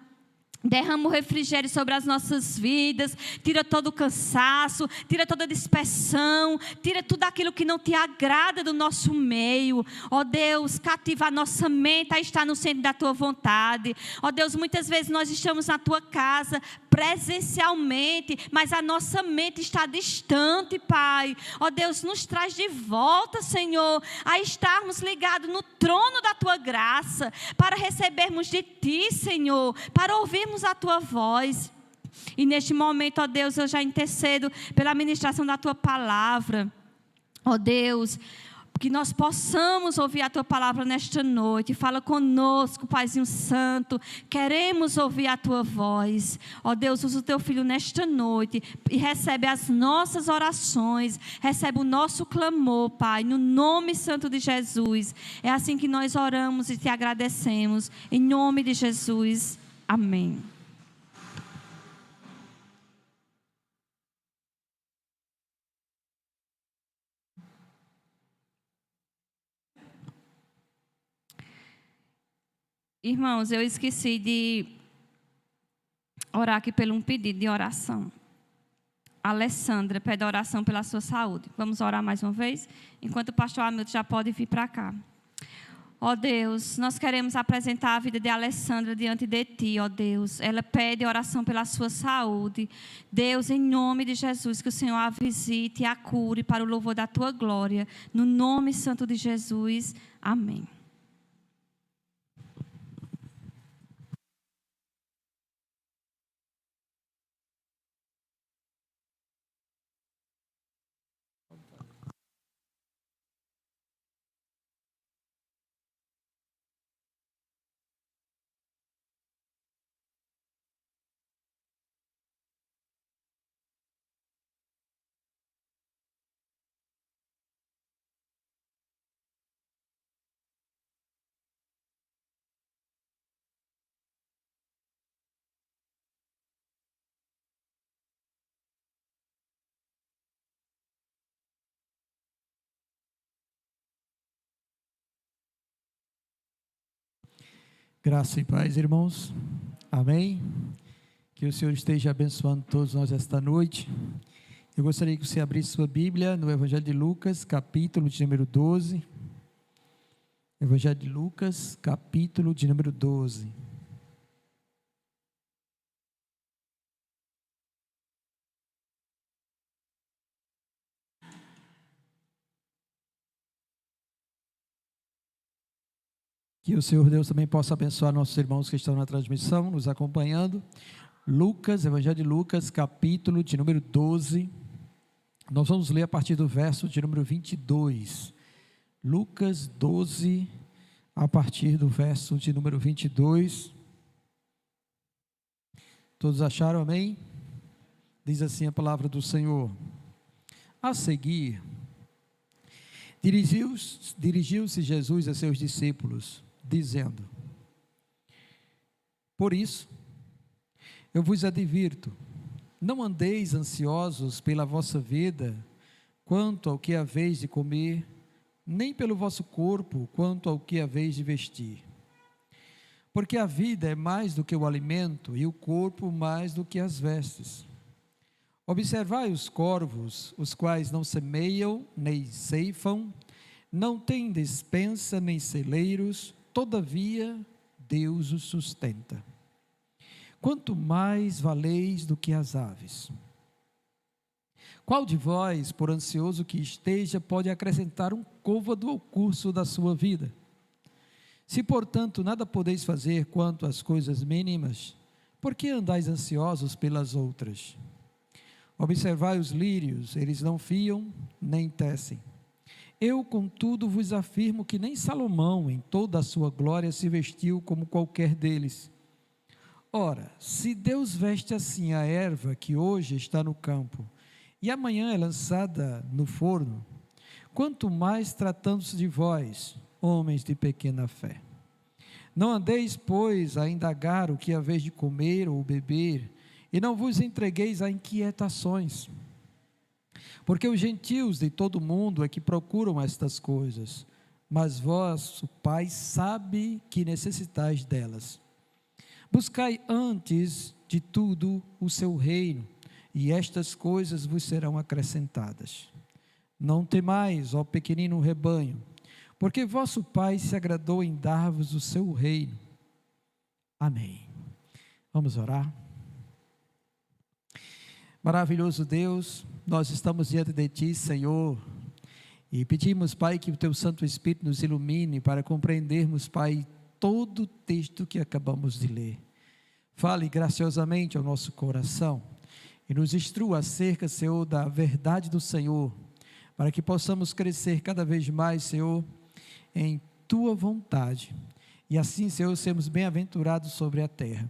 Derrama o refrigério sobre as nossas vidas, tira todo o cansaço, tira toda a dispersão, tira tudo aquilo que não te agrada do nosso meio. Ó Deus, cativa a nossa mente a estar no centro da tua vontade. Ó Deus, muitas vezes nós estamos na tua casa presencialmente, mas a nossa mente está distante, Pai. Ó Deus, nos traz de volta, Senhor, a estarmos ligados no trono da tua graça, para recebermos de ti, Senhor, para ouvirmos a tua voz. E neste momento, ó Deus, eu já intercedo pela ministração da tua palavra. Ó Deus, que nós possamos ouvir a tua palavra nesta noite. Fala conosco, Paizinho Santo. Queremos ouvir a tua voz. Ó Deus, usa o teu filho nesta noite e recebe as nossas orações, recebe o nosso clamor, Pai, no nome santo de Jesus. É assim que nós oramos e te agradecemos. Em nome de Jesus. Amém. Irmãos, eu esqueci de orar aqui pelo um pedido de oração. A Alessandra pede oração pela sua saúde. Vamos orar mais uma vez? Enquanto o pastor Hamilton já pode vir para cá. Ó Deus, nós queremos apresentar a vida de Alessandra diante de Ti, ó Deus. Ela pede oração pela sua saúde. Deus, em nome de Jesus, que o Senhor a visite e a cure para o louvor da Tua glória. No nome santo de Jesus. Amém. Graça e paz, irmãos. Amém? Que o Senhor esteja abençoando todos nós esta noite. Eu gostaria que você abrisse sua Bíblia no Evangelho de Lucas, capítulo de número 12. Evangelho de Lucas, capítulo de número 12. Que o Senhor Deus também possa abençoar nossos irmãos que estão na transmissão, nos acompanhando. Lucas, Evangelho de Lucas, capítulo de número 12. Nós vamos ler a partir do verso de número 22. Lucas 12, a partir do verso de número 22. Todos acharam, amém? Diz assim a palavra do Senhor. A seguir, dirigiu-se Jesus a seus discípulos, dizendo: Por isso, eu vos advirto, não andeis ansiosos pela vossa vida, quanto ao que haveis de comer, nem pelo vosso corpo, quanto ao que haveis de vestir. Porque a vida é mais do que o alimento, e o corpo mais do que as vestes. Observai os corvos, os quais não semeiam, nem ceifam, não têm despensa, nem celeiros, todavia Deus os sustenta. Quanto mais valeis do que as aves. Qual de vós, por ansioso que esteja, pode acrescentar um côvado ao curso da sua vida? Se, portanto, nada podeis fazer quanto às coisas mínimas, por que andais ansiosos pelas outras? Observai os lírios, eles não fiam, nem tecem. Eu, contudo, vos afirmo que nem Salomão, em toda a sua glória, se vestiu como qualquer deles. Ora, se Deus veste assim a erva que hoje está no campo, e amanhã é lançada no forno, quanto mais tratando-se de vós, homens de pequena fé. Não andeis, pois, a indagar o que haveis de comer ou beber, e não vos entregueis a inquietações. Porque os gentios de todo o mundo é que procuram estas coisas, mas vosso Pai sabe que necessitais delas. Buscai antes de tudo o seu reino, e estas coisas vos serão acrescentadas. Não temais, ó pequenino rebanho, porque vosso Pai se agradou em dar-vos o seu reino. Amém. Vamos orar? Maravilhoso Deus, nós estamos diante de Ti, Senhor, e pedimos, Pai, que o Teu Santo Espírito nos ilumine para compreendermos, Pai, todo o texto que acabamos de ler. Fale graciosamente ao nosso coração e nos instrua acerca, Senhor, da verdade do Senhor, para que possamos crescer cada vez mais, Senhor, em Tua vontade, e assim, Senhor, sermos bem-aventurados sobre a terra.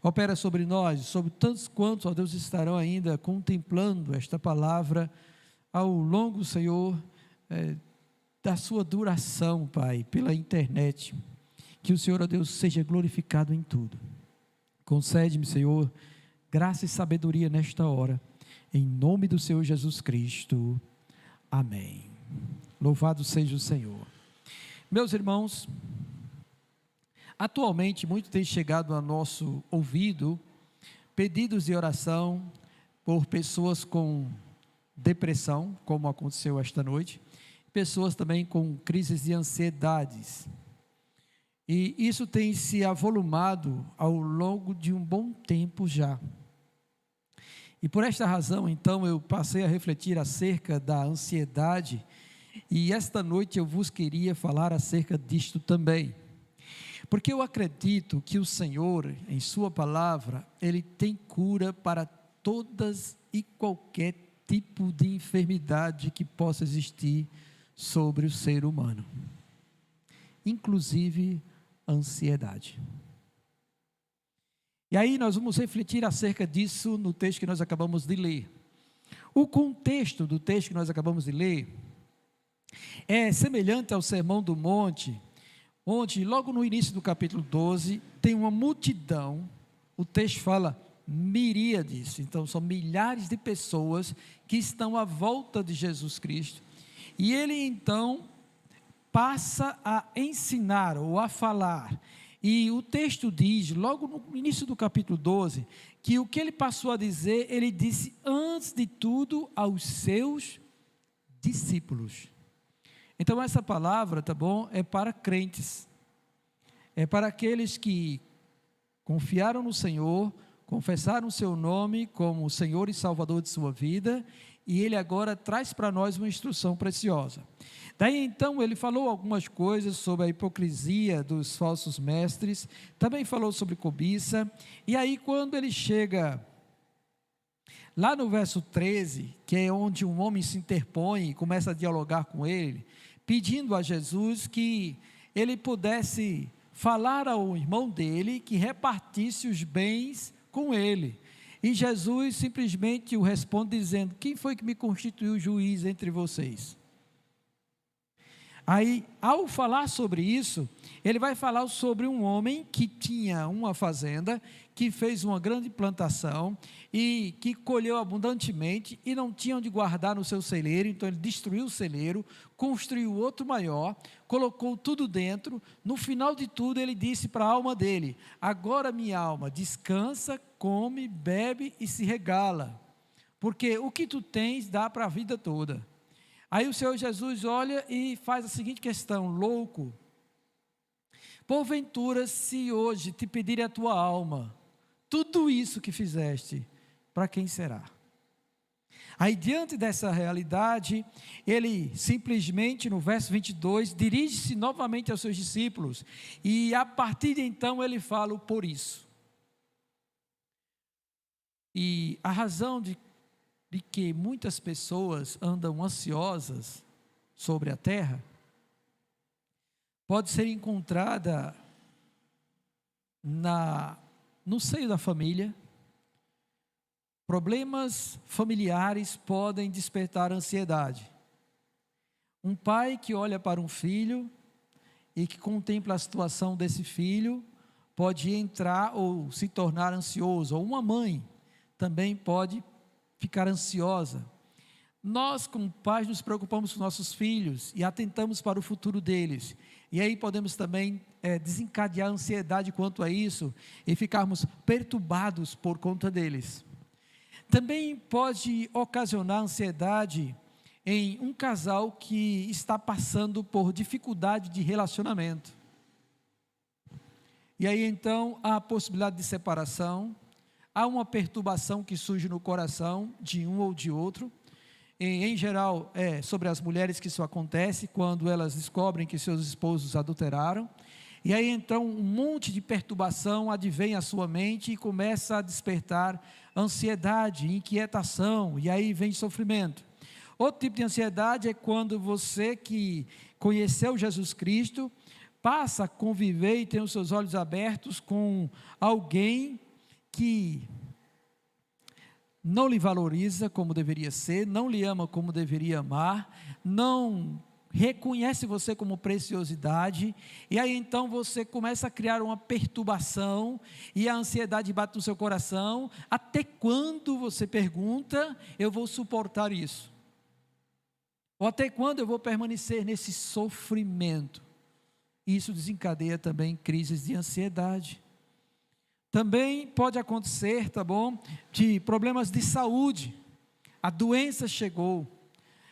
Opera sobre nós, sobre tantos quantos, ó Deus, estarão ainda contemplando esta palavra ao longo, Senhor, da sua duração, Pai, pela internet. Que o Senhor, ó Deus, seja glorificado em tudo. Concede-me, Senhor, graça e sabedoria nesta hora, em nome do Senhor Jesus Cristo. Amém. Louvado seja o Senhor. Meus irmãos, atualmente, muito tem chegado a nosso ouvido pedidos de oração por pessoas com depressão, como aconteceu esta noite, pessoas também com crises de ansiedades. E isso tem se avolumado ao longo de um bom tempo já. E por esta razão, então, eu passei a refletir acerca da ansiedade, e esta noite eu vos queria falar acerca disto também. Porque eu acredito que o Senhor, em sua palavra, Ele tem cura para todas e qualquer tipo de enfermidade que possa existir sobre o ser humano, inclusive ansiedade. E aí nós vamos refletir acerca disso no texto que nós acabamos de ler. O contexto do texto que nós acabamos de ler é semelhante ao Sermão do Monte, onde logo no início do capítulo 12, tem uma multidão, o texto fala miríades, então são milhares de pessoas que estão à volta de Jesus Cristo, e ele então passa a ensinar ou a falar, E o texto diz, logo no início do capítulo 12, que o que ele passou a dizer, ele disse antes de tudo aos seus discípulos. Então essa palavra, tá bom, é para crentes, é para aqueles que confiaram no Senhor, confessaram o seu nome como o Senhor e Salvador de sua vida, e ele agora traz para nós uma instrução preciosa. Daí então ele falou algumas coisas sobre a hipocrisia dos falsos mestres, também falou sobre cobiça, e aí quando ele chega lá no verso 13, que é onde um homem se interpõe e começa a dialogar com ele, pedindo a Jesus que ele pudesse falar ao irmão dele que repartisse os bens com ele. E Jesus simplesmente o responde dizendo: quem foi que me constituiu juiz entre vocês? Aí, ao falar sobre isso, ele vai falar sobre um homem que tinha uma fazenda, que fez uma grande plantação e que colheu abundantemente e não tinha onde guardar no seu celeiro, então ele destruiu o celeiro, construiu outro maior, colocou tudo dentro. No final de tudo ele disse para a alma dele: agora minha alma descansa, come, bebe e se regala, porque o que tu tens dá para a vida toda. Aí o Senhor Jesus olha e faz a seguinte questão: louco, porventura se hoje te pedirem a tua alma, tudo isso que fizeste, para quem será? Aí diante dessa realidade, ele simplesmente no verso 22, dirige-se novamente aos seus discípulos, e a partir de então ele fala o por isso. E a razão de que muitas pessoas andam ansiosas sobre a terra, pode ser encontrada no seio da família. Problemas familiares podem despertar ansiedade. Um pai que olha para um filho e que contempla a situação desse filho, pode entrar ou se tornar ansioso, ou uma mãe também pode ficar ansiosa. Nós, como pais, nos preocupamos com nossos filhos e atentamos para o futuro deles, e aí podemos também desencadear ansiedade quanto a isso, e ficarmos perturbados por conta deles. Também pode ocasionar ansiedade em um casal que está passando por dificuldade de relacionamento, e aí então há a possibilidade de separação. Há uma perturbação que surge no coração de um ou de outro. Em geral, é sobre as mulheres que isso acontece, quando elas descobrem que seus esposos adulteraram. E aí então um monte de perturbação advém à sua mente e começa a despertar ansiedade, inquietação, e aí vem sofrimento. Outro tipo de ansiedade é quando você que conheceu Jesus Cristo, passa a conviver e tem os seus olhos abertos com alguém que não lhe valoriza como deveria ser, não lhe ama como deveria amar, não reconhece você como preciosidade, e aí então você começa a criar uma perturbação, e a ansiedade bate no seu coração. Até quando, você pergunta, eu vou suportar isso? Ou até quando eu vou permanecer nesse sofrimento? Isso desencadeia também crises de ansiedade. Também pode acontecer, tá bom, de problemas de saúde. A doença chegou,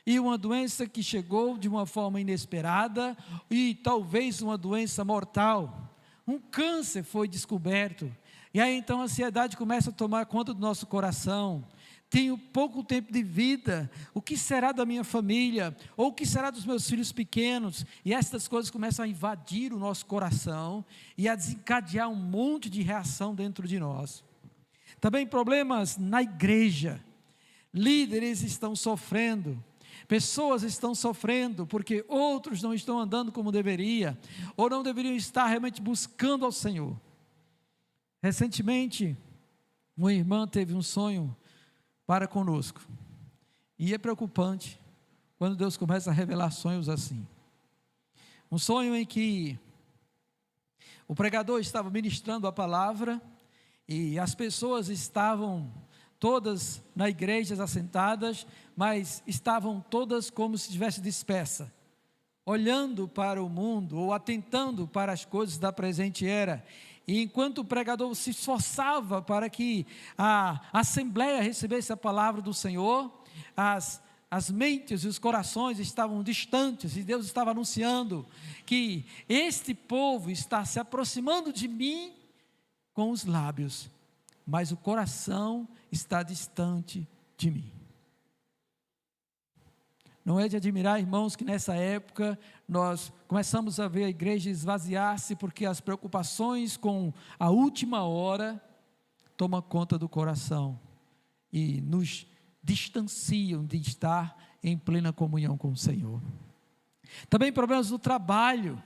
e uma doença que chegou de uma forma inesperada, e talvez uma doença mortal. Um câncer foi descoberto, e aí então a ansiedade começa a tomar conta do nosso coração. Tenho pouco tempo de vida, o que será da minha família, ou o que será dos meus filhos pequenos? E essas coisas começam a invadir o nosso coração, e a desencadear um monte de reação dentro de nós. Também problemas na igreja, líderes estão sofrendo, pessoas estão sofrendo, porque outros não estão andando como deveria, ou não deveriam estar realmente buscando ao Senhor. Recentemente, uma irmã teve um sonho para conosco, e é preocupante quando Deus começa a revelar sonhos assim. Um sonho em que o pregador estava ministrando a palavra, e as pessoas estavam todas na igreja assentadas, mas estavam todas como se estivesse dispersa, olhando para o mundo ou atentando para as coisas da presente era. E enquanto o pregador se esforçava para que a assembleia recebesse a palavra do Senhor, as mentes e os corações estavam distantes, e Deus estava anunciando que este povo está se aproximando de mim com os lábios, mas o coração está distante de mim. Não é de admirar, irmãos, que nessa época nós começamos a ver a igreja esvaziar-se, porque as preocupações com a última hora tomam conta do coração e nos distanciam de estar em plena comunhão com o Senhor. Também problemas no trabalho.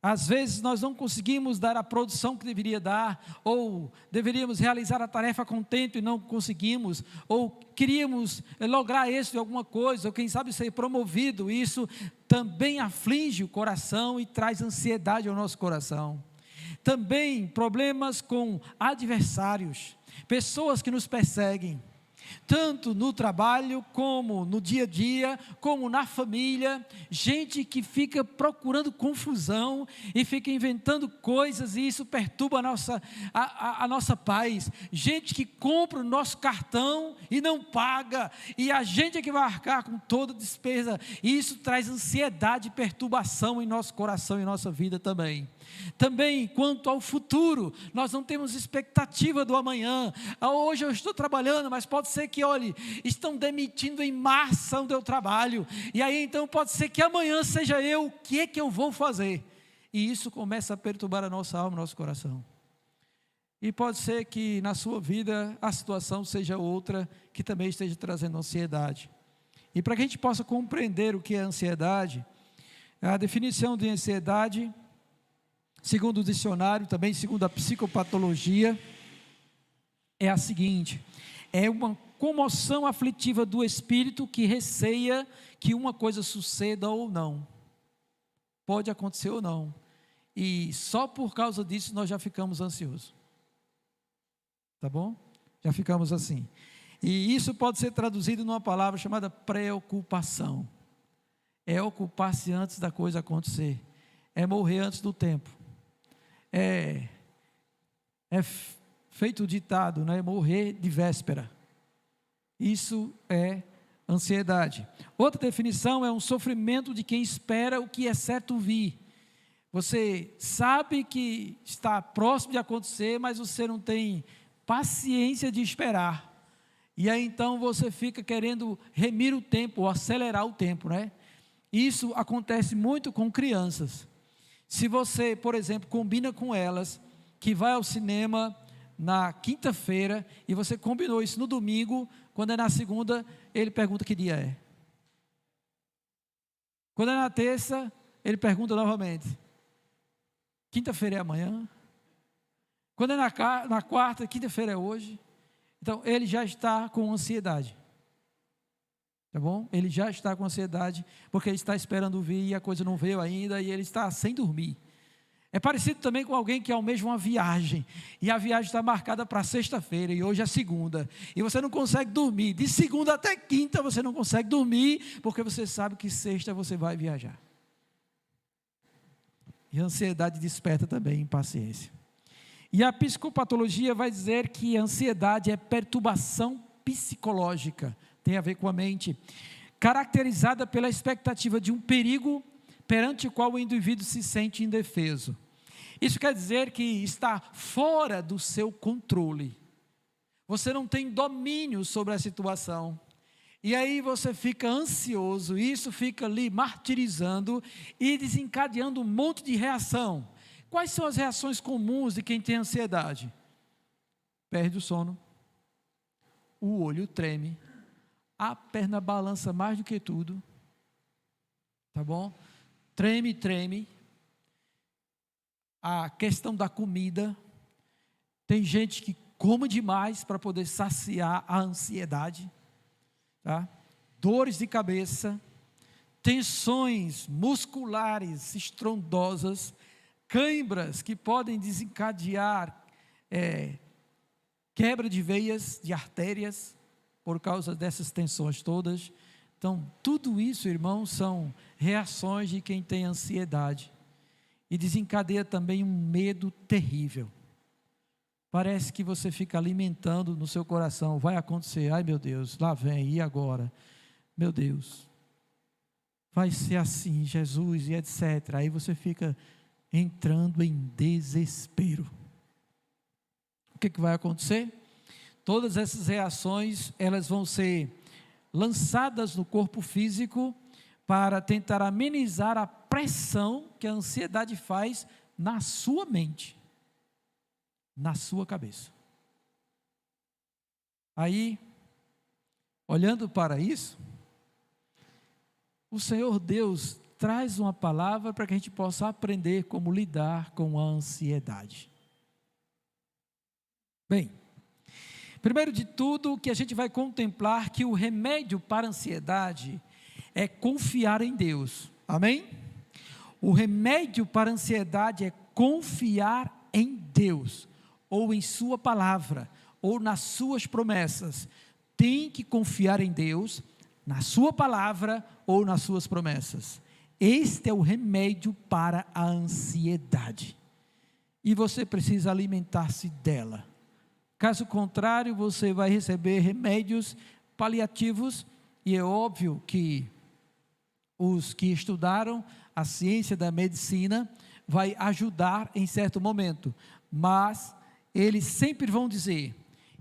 Às vezes nós não conseguimos dar a produção que deveria dar, ou deveríamos realizar a tarefa com tempo e não conseguimos, ou queríamos lograr êxito em alguma coisa, ou quem sabe ser promovido. Isso também aflige o coração e traz ansiedade ao nosso coração. Também problemas com adversários, pessoas que nos perseguem, tanto no trabalho, como no dia a dia, como na família, gente que fica procurando confusão e fica inventando coisas, e isso perturba a nossa paz. Gente que compra o nosso cartão e não paga, e a gente é que vai arcar com toda a despesa, e isso traz ansiedade e perturbação em nosso coração e nossa vida também. Também quanto ao futuro, nós não temos expectativa do amanhã. Hoje eu estou trabalhando, mas pode ser que, olhe, estão demitindo em massa onde eu trabalho, e aí então pode ser que amanhã seja eu, o que é que eu vou fazer? E isso começa a perturbar a nossa alma, nosso coração. E pode ser que na sua vida a situação seja outra, que também esteja trazendo ansiedade. E para que a gente possa compreender o que é ansiedade, a definição de ansiedade, segundo o dicionário, também segundo a psicopatologia, é a seguinte: é uma comoção aflitiva do espírito que receia que uma coisa suceda ou não. Pode acontecer ou não. E só por causa disso nós já ficamos ansiosos. Tá bom? Já ficamos assim. E isso pode ser traduzido numa palavra chamada preocupação. É ocupar-se antes da coisa acontecer. É morrer antes do tempo. É feito o ditado, né? Morrer de véspera. Isso é ansiedade. Outra definição é um sofrimento de quem espera o que é certo vir. Você sabe que está próximo de acontecer, mas você não tem paciência de esperar. E aí então você fica querendo remir o tempo, ou acelerar o tempo, né? Isso acontece muito com crianças. Se você, por exemplo, combina com elas que vai ao cinema na quinta-feira, e você combinou isso no domingo, quando é na segunda, ele pergunta que dia é. Quando é na terça, ele pergunta novamente: quinta-feira é amanhã? Quando é na quarta, quinta-feira é hoje? Então, ele já está com ansiedade. Tá bom? Ele já está com ansiedade, porque ele está esperando vir e a coisa não veio ainda, e ele está sem dormir. É parecido também com alguém que almeja uma viagem, e a viagem está marcada para sexta-feira, e hoje é segunda, e você não consegue dormir. De segunda até quinta você não consegue dormir, porque você sabe que sexta você vai viajar. E a ansiedade desperta também impaciência. E a psicopatologia vai dizer que a ansiedade é perturbação psicológica, tem a ver com a mente, caracterizada pela expectativa de um perigo perante o qual o indivíduo se sente indefeso. Isso quer dizer que está fora do seu controle. Você não tem domínio sobre a situação. E aí você fica ansioso, e isso fica lhe martirizando e desencadeando um monte de reação. Quais são as reações comuns de quem tem ansiedade? Perde o sono, o olho treme, a perna balança mais do que tudo, tá bom? Treme. A questão da comida, tem gente que come demais para poder saciar a ansiedade, tá? Dores de cabeça, tensões musculares estrondosas, cãibras que podem desencadear quebra de veias, de artérias, por causa dessas tensões todas, Então, tudo isso, irmãos, são reações de quem tem ansiedade. E desencadeia também um medo terrível. Parece que você fica alimentando no seu coração, vai acontecer, ai meu Deus, lá vem, e agora? Meu Deus, vai ser assim, Jesus, e etc. Aí você fica entrando em desespero. O que vai acontecer? Todas essas reações, elas vão ser lançadas no corpo físico para tentar amenizar a pressão que a ansiedade faz na sua mente, na sua cabeça. Aí, olhando para isso, o Senhor Deus traz uma palavra para que a gente possa aprender como lidar com a ansiedade. Bem, primeiro de tudo, que a gente vai contemplar que o remédio para a ansiedade é confiar em Deus. Amém? O remédio para a ansiedade é confiar em Deus, ou em sua palavra, ou nas suas promessas. Tem que confiar em Deus, na sua palavra ou nas suas promessas. Este é o remédio para a ansiedade. E você precisa alimentar-se dela. Caso contrário, você vai receber remédios paliativos, e é óbvio que os que estudaram a ciência da medicina vai ajudar em certo momento, mas eles sempre vão dizer,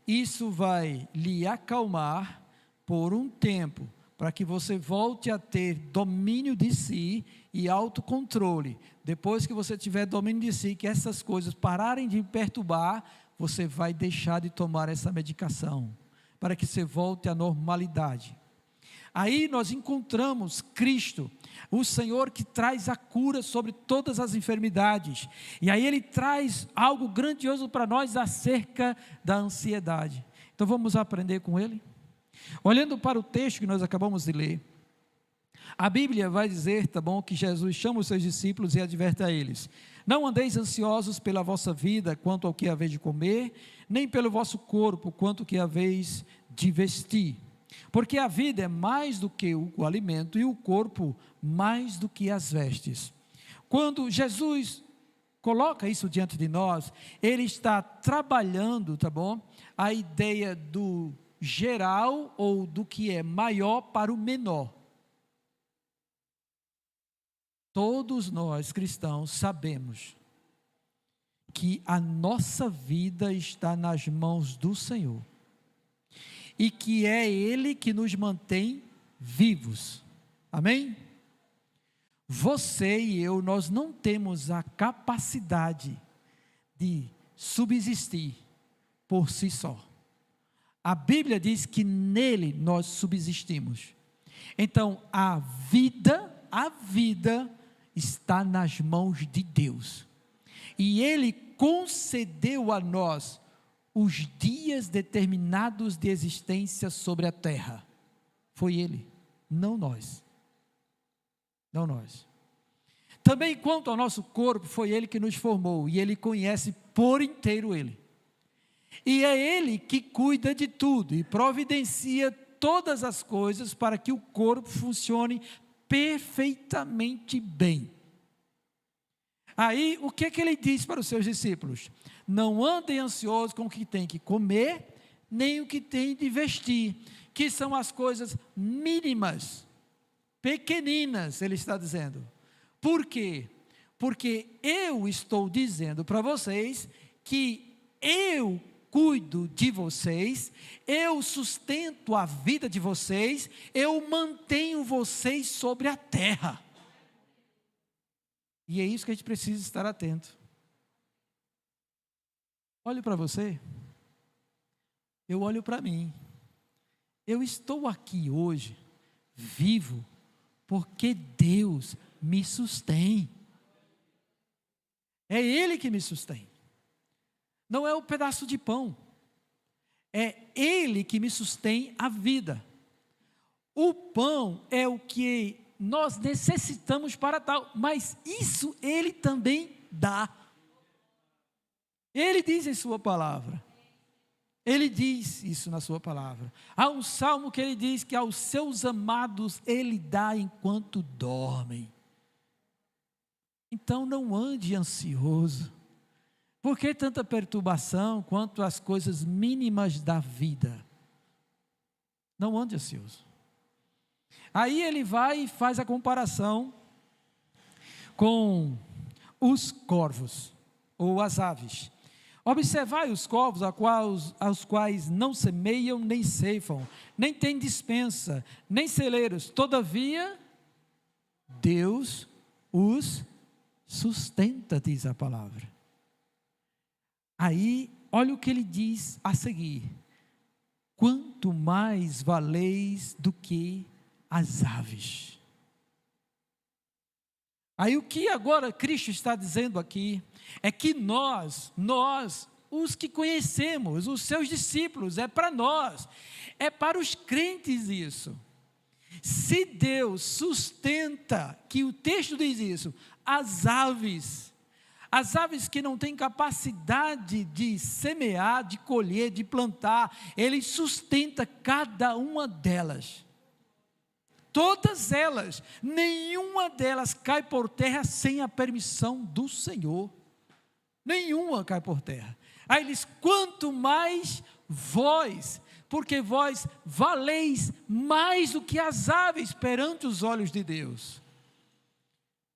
isso vai lhe acalmar por um tempo, para que você volte a ter domínio de si e autocontrole. Depois que você tiver domínio de si, que essas coisas pararem de perturbar, você vai deixar de tomar essa medicação, para que você volte à normalidade. Aí nós encontramos Cristo, o Senhor que traz a cura sobre todas as enfermidades. E aí Ele traz algo grandioso para nós acerca da ansiedade. Então vamos aprender com Ele? Olhando para o texto que nós acabamos de ler, a Bíblia vai dizer, tá bom, que Jesus chama os seus discípulos e adverte a eles: não andeis ansiosos pela vossa vida, quanto ao que haveis de comer, nem pelo vosso corpo, quanto ao que haveis de vestir. Porque a vida é mais do que o alimento, e o corpo mais do que as vestes. Quando Jesus coloca isso diante de nós, Ele está trabalhando, tá bom, a ideia do geral, ou do que é maior para o menor. Todos nós cristãos sabemos que a nossa vida está nas mãos do Senhor, e que é Ele que nos mantém vivos. Amém? Você e eu, nós não temos a capacidade de subsistir por si só. A Bíblia diz que nele nós subsistimos. Então, a vida está nas mãos de Deus. E Ele concedeu a nós os dias determinados de existência sobre a terra. Foi Ele, não nós. Não nós. Também quanto ao nosso corpo, foi Ele que nos formou, e Ele conhece por inteiro Ele. E é Ele que cuida de tudo, e providencia todas as coisas para que o corpo funcione perfeitamente bem. Aí, o que é que Ele diz para os seus discípulos? Não andem ansiosos com o que tem que comer, nem o que tem de vestir, que são as coisas mínimas, pequeninas, Ele está dizendo. Por quê? Porque eu estou dizendo para vocês que eu cuido de vocês, eu sustento a vida de vocês, eu mantenho vocês sobre a terra. E é isso que a gente precisa estar atento. Olho para você, eu olho para mim. Eu estou aqui hoje, vivo, porque Deus me sustém. É Ele que me sustém. Não é o pedaço de pão. É Ele que me sustém a vida. O pão é o que nós necessitamos para tal, mas isso Ele também dá. Ele diz em sua palavra. Ele diz isso na sua palavra. Há um salmo que ele diz que aos seus amados ele dá enquanto dormem. Então não ande ansioso. Por que tanta perturbação quanto às coisas mínimas da vida? Não ande ansioso. Aí ele vai e faz a comparação com os corvos, ou as aves. Observai os corvos, aos quais não semeiam, nem ceifam, nem têm despensa, nem celeiros. Todavia, Deus os sustenta, diz a palavra. Aí, olha o que ele diz a seguir. Quanto mais valeis do que as aves. Aí o que agora Cristo está dizendo aqui, é que nós, os que conhecemos, os seus discípulos, é para nós, é para os crentes isso. Se Deus sustenta, que o texto diz isso, as aves que não têm capacidade de semear, de colher, de plantar, Ele sustenta cada uma delas. Todas elas, nenhuma delas cai por terra sem a permissão do Senhor. Nenhuma cai por terra. Aí ele diz, quanto mais vós, porque vós valeis mais do que as aves perante os olhos de Deus.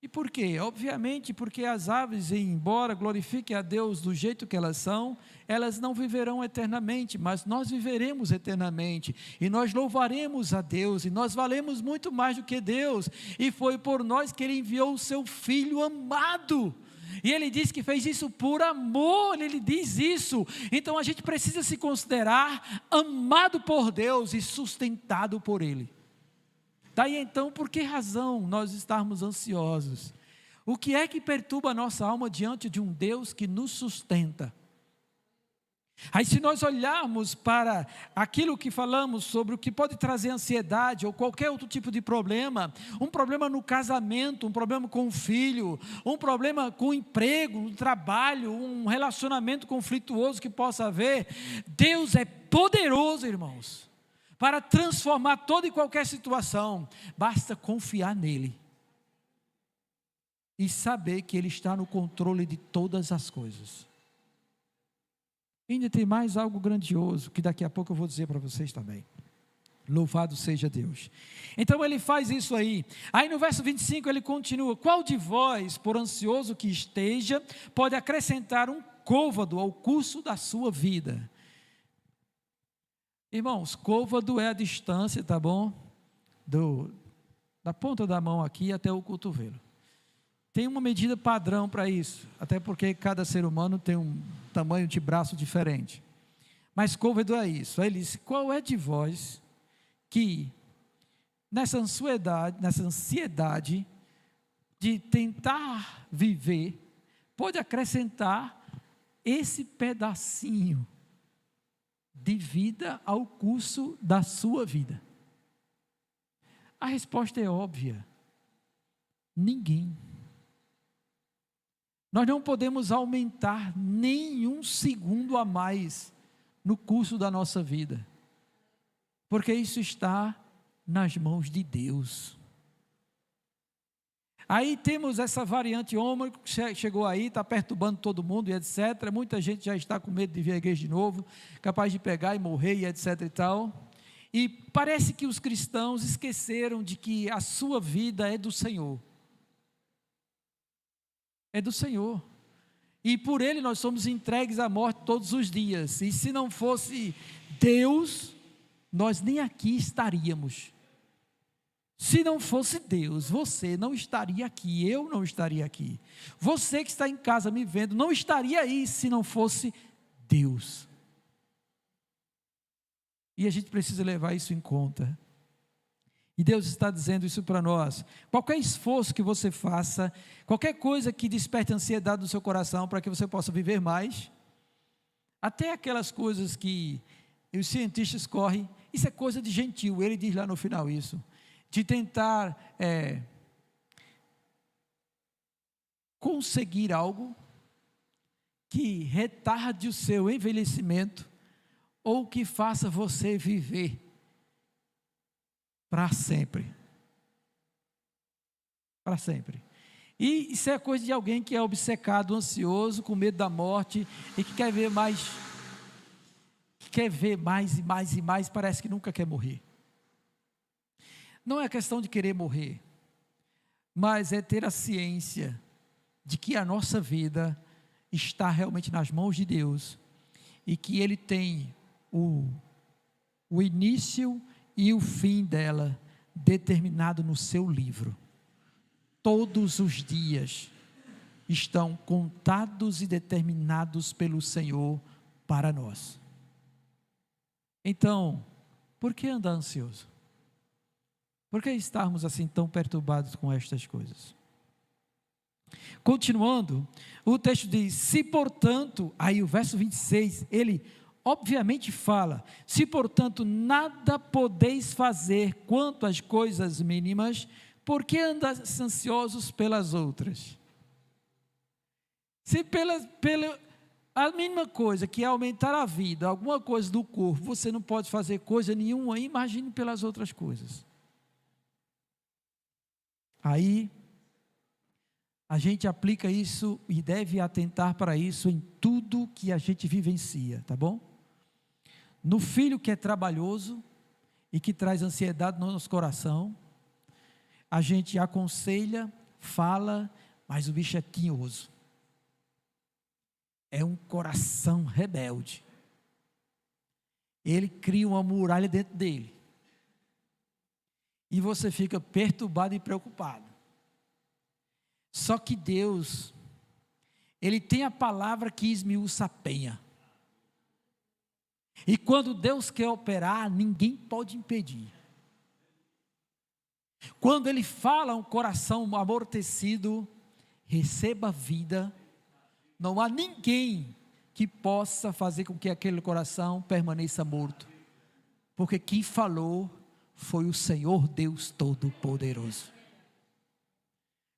E por quê? Obviamente porque as aves, embora glorifiquem a Deus do jeito que elas são, elas não viverão eternamente, mas nós viveremos eternamente, e nós louvaremos a Deus, e nós valemos muito mais do que Deus, e foi por nós que Ele enviou o seu Filho amado, e Ele diz que fez isso por amor, Ele diz isso. Então a gente precisa se considerar amado por Deus e sustentado por Ele. Daí então, por que razão nós estarmos ansiosos? O que é que perturba a nossa alma diante de um Deus que nos sustenta? Aí se nós olharmos para aquilo que falamos sobre o que pode trazer ansiedade ou qualquer outro tipo de problema, um problema no casamento, um problema com o filho, um problema com o emprego, no trabalho, um relacionamento conflituoso que possa haver, Deus é poderoso, irmãos, para transformar toda e qualquer situação. Basta confiar nele e saber que Ele está no controle de todas as coisas. Ainda tem mais algo grandioso, que daqui a pouco eu vou dizer para vocês também. Louvado seja Deus. Então ele faz isso aí. Aí no verso 25 ele continua: qual de vós, por ansioso que esteja, pode acrescentar um côvado ao curso da sua vida? Irmãos, côvado é a distância, tá bom? Da ponta da mão aqui até o cotovelo. Tem uma medida padrão para isso, até porque cada ser humano tem um tamanho de braço diferente. Mas côvado é isso. Aí ele disse: qual é de vós que nessa ansiedade de tentar viver, pode acrescentar esse pedacinho de vida ao curso da sua vida? A resposta é óbvia: ninguém. Nós não podemos aumentar nem um segundo a mais no curso da nossa vida, porque isso está nas mãos de Deus. Aí temos essa variante ômicron que chegou aí, está perturbando todo mundo e etc. Muita gente já está com medo de vir à igreja de novo, capaz de pegar e morrer e etc e tal. E parece que os cristãos esqueceram de que a sua vida é do Senhor. É do Senhor. E por Ele nós somos entregues à morte todos os dias. E se não fosse Deus, nós nem aqui estaríamos. Se não fosse Deus, você não estaria aqui, eu não estaria aqui. Você que está em casa me vendo, não estaria aí se não fosse Deus. E a gente precisa levar isso em conta. E Deus está dizendo isso para nós. Qualquer esforço que você faça, qualquer coisa que desperte ansiedade no seu coração para que você possa viver mais, até aquelas coisas que os cientistas correm, isso é coisa de gentil. Ele diz lá no final isso, de tentar conseguir algo que retarde o seu envelhecimento ou que faça você viver para sempre. Para sempre. E isso é coisa de alguém que é obcecado, ansioso, com medo da morte e que quer ver mais, e mais e mais, parece que nunca quer morrer. Não é questão de querer morrer, mas é ter a ciência de que a nossa vida está realmente nas mãos de Deus e que Ele tem o início e o fim dela determinado no seu livro. Todos os dias estão contados e determinados pelo Senhor para nós. Então, por que andar ansioso? Por que estarmos assim tão perturbados com estas coisas? Continuando, o texto diz: se portanto, aí o verso 26, ele obviamente fala: se portanto nada podeis fazer quanto às coisas mínimas, por que andais ansiosos pelas outras? Se a mínima coisa que é aumentar a vida, alguma coisa do corpo, você não pode fazer coisa nenhuma, imagine pelas outras coisas. Aí, a gente aplica isso e deve atentar para isso em tudo que a gente vivencia, tá bom? No filho que é trabalhoso e que traz ansiedade no nosso coração, a gente aconselha, fala, mas o bicho é tinhoso. É um coração rebelde. Ele cria uma muralha dentro dele. E você fica perturbado e preocupado. Só que Deus, Ele tem a palavra que esmiuça a penha. E quando Deus quer operar, ninguém pode impedir. Quando Ele fala um coração amortecido, receba vida, não há ninguém que possa fazer com que aquele coração permaneça morto. Porque quem falou foi o Senhor Deus Todo-Poderoso.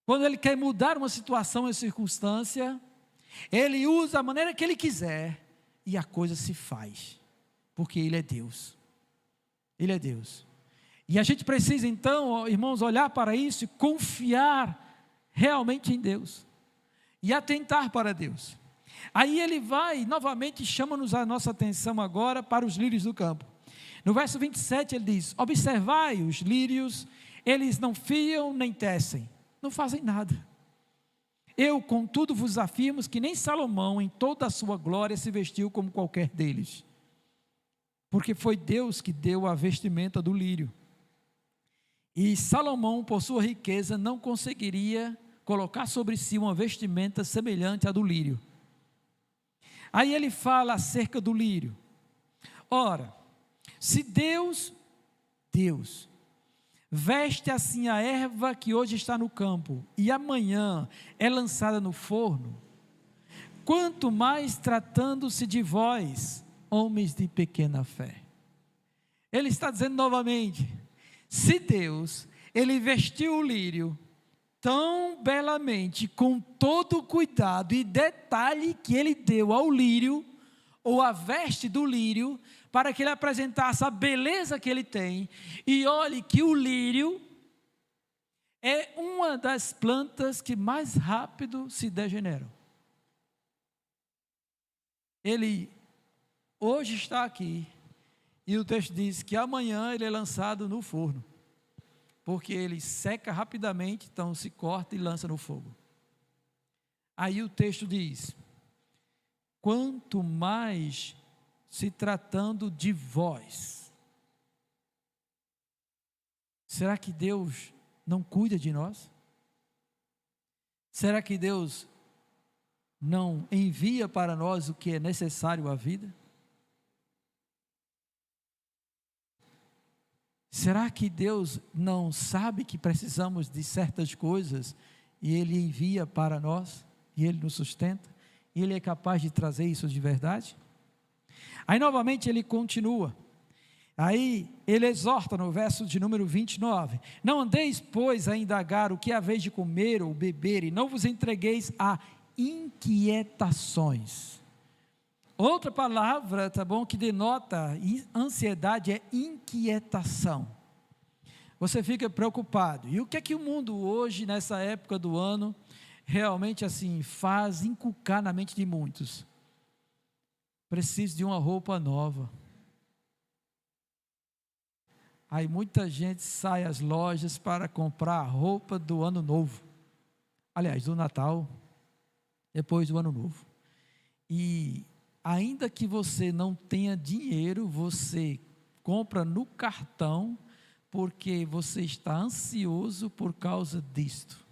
Quando Ele quer mudar uma situação e circunstância, Ele usa a maneira que Ele quiser e a coisa se faz. Porque Ele é Deus. Ele é Deus. E a gente precisa então, irmãos, olhar para isso e confiar realmente em Deus. E atentar para Deus. Aí Ele vai, novamente, chama-nos a nossa atenção agora para os lírios do campo. No verso 27 Ele diz: observai os lírios, eles não fiam nem tecem, não fazem nada. Eu, contudo, vos afirmo que nem Salomão, em toda a sua glória, se vestiu como qualquer deles. Porque foi Deus que deu a vestimenta do lírio. E Salomão, por sua riqueza, não conseguiria colocar sobre si uma vestimenta semelhante à do lírio. Aí ele fala acerca do lírio. Ora, se Deus veste assim a erva que hoje está no campo e amanhã é lançada no forno, quanto mais tratando-se de vós, homens de pequena fé. Ele está dizendo novamente: se Deus, Ele vestiu o lírio tão belamente, com todo o cuidado e detalhe que Ele deu ao lírio, ou à veste do lírio, para que ele apresentasse a beleza que ele tem. E olhe que o lírio é uma das plantas que mais rápido se degeneram. Ele hoje está aqui, e o texto diz que amanhã ele é lançado no forno, porque ele seca rapidamente, então se corta e lança no fogo. Aí o texto diz: quanto mais se tratando de vós. Será que Deus não cuida de nós? Será que Deus não envia para nós o que é necessário à vida? Será que Deus não sabe que precisamos de certas coisas e Ele envia para nós e Ele nos sustenta? E Ele é capaz de trazer isso de verdade? Aí novamente ele continua. Aí ele exorta no verso de número 29. Não andeis, pois, a indagar o que haveis de comer ou beber, e não vos entregueis a inquietações. Outra palavra, tá bom, que denota ansiedade é inquietação. Você fica preocupado. E o que é que o mundo hoje, nessa época do ano, realmente assim faz inculcar na mente de muitos? Preciso de uma roupa nova. Aí muita gente sai às lojas para comprar a roupa do ano novo. Aliás, do Natal, depois do ano novo. E ainda que você não tenha dinheiro, você compra no cartão, porque você está ansioso por causa disto.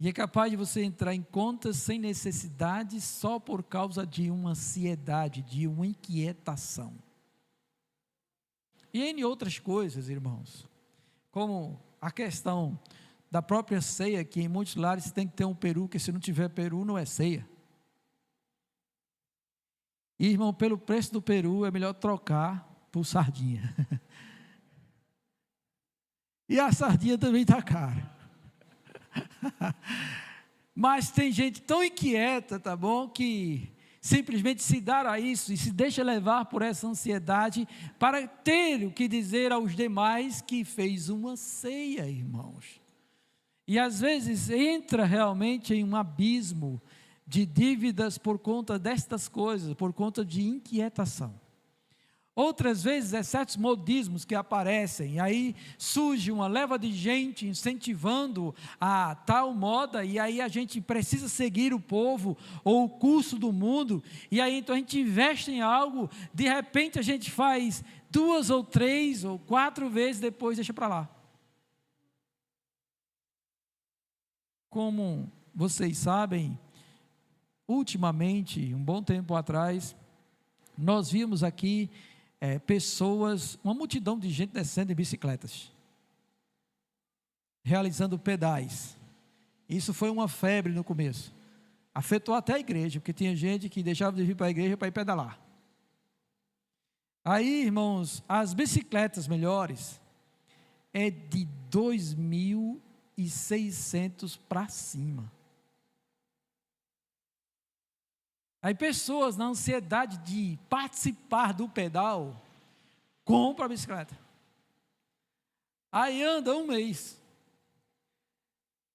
E é capaz de você entrar em contas sem necessidade só por causa de uma ansiedade, de uma inquietação. E em outras coisas, irmãos, como a questão da própria ceia, que em muitos lares tem que ter um peru, porque se não tiver peru não é ceia. E, irmão, pelo preço do peru é melhor trocar por sardinha. E a sardinha também está cara. Mas tem gente tão inquieta, tá bom, que simplesmente se dá a isso e se deixa levar por essa ansiedade para ter o que dizer aos demais que fez uma ceia, irmãos. E às vezes entra realmente em um abismo de dívidas por conta destas coisas, por conta de inquietação. Outras vezes, certos modismos que aparecem, e aí surge uma leva de gente incentivando a tal moda, e aí a gente precisa seguir o povo, ou o curso do mundo, e aí então a gente investe em algo, de repente a gente faz 2 ou 3 ou 4 vezes, depois deixa para lá. Como vocês sabem, ultimamente, um bom tempo atrás, nós vimos aqui pessoas, uma multidão de gente descendo em bicicletas, realizando pedais. Isso foi uma febre no começo, afetou até a igreja, porque tinha gente que deixava de vir para a igreja para ir pedalar. Aí, irmãos, as bicicletas melhores é de 2.600 para cima. Aí pessoas na ansiedade de participar do pedal, compram a bicicleta. Aí anda um mês.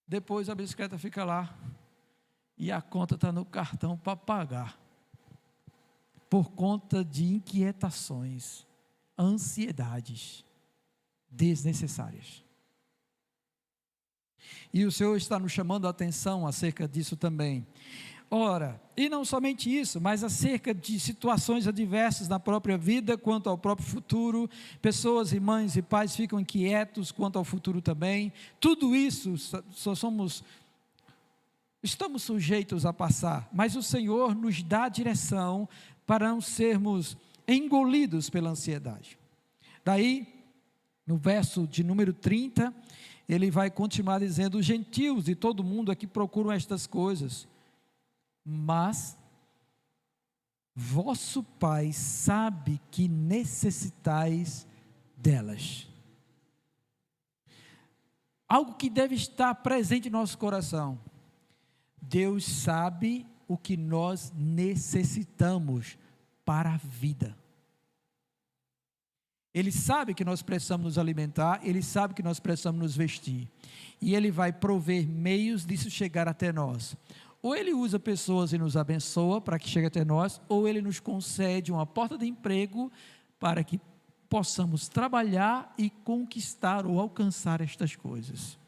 Depois a bicicleta fica lá e a conta está no cartão para pagar. Por conta de inquietações, ansiedades desnecessárias. E o Senhor está nos chamando a atenção acerca disso também. Ora, e não somente isso, mas acerca de situações adversas na própria vida, quanto ao próprio futuro, pessoas e mães e pais ficam inquietos quanto ao futuro também. Tudo isso estamos sujeitos a passar, mas o Senhor nos dá a direção para não sermos engolidos pela ansiedade. Daí, no verso de número 30, ele vai continuar dizendo: os gentios e todo mundo aqui procuram estas coisas, mas vosso Pai sabe que necessitais delas. Algo que deve estar presente em nosso coração. Deus sabe o que nós necessitamos para a vida. Ele sabe que nós precisamos nos alimentar, Ele sabe que nós precisamos nos vestir, e Ele vai prover meios disso chegar até nós. Ou Ele usa pessoas e nos abençoa para que chegue até nós, ou Ele nos concede uma porta de emprego para que possamos trabalhar e conquistar ou alcançar estas coisas.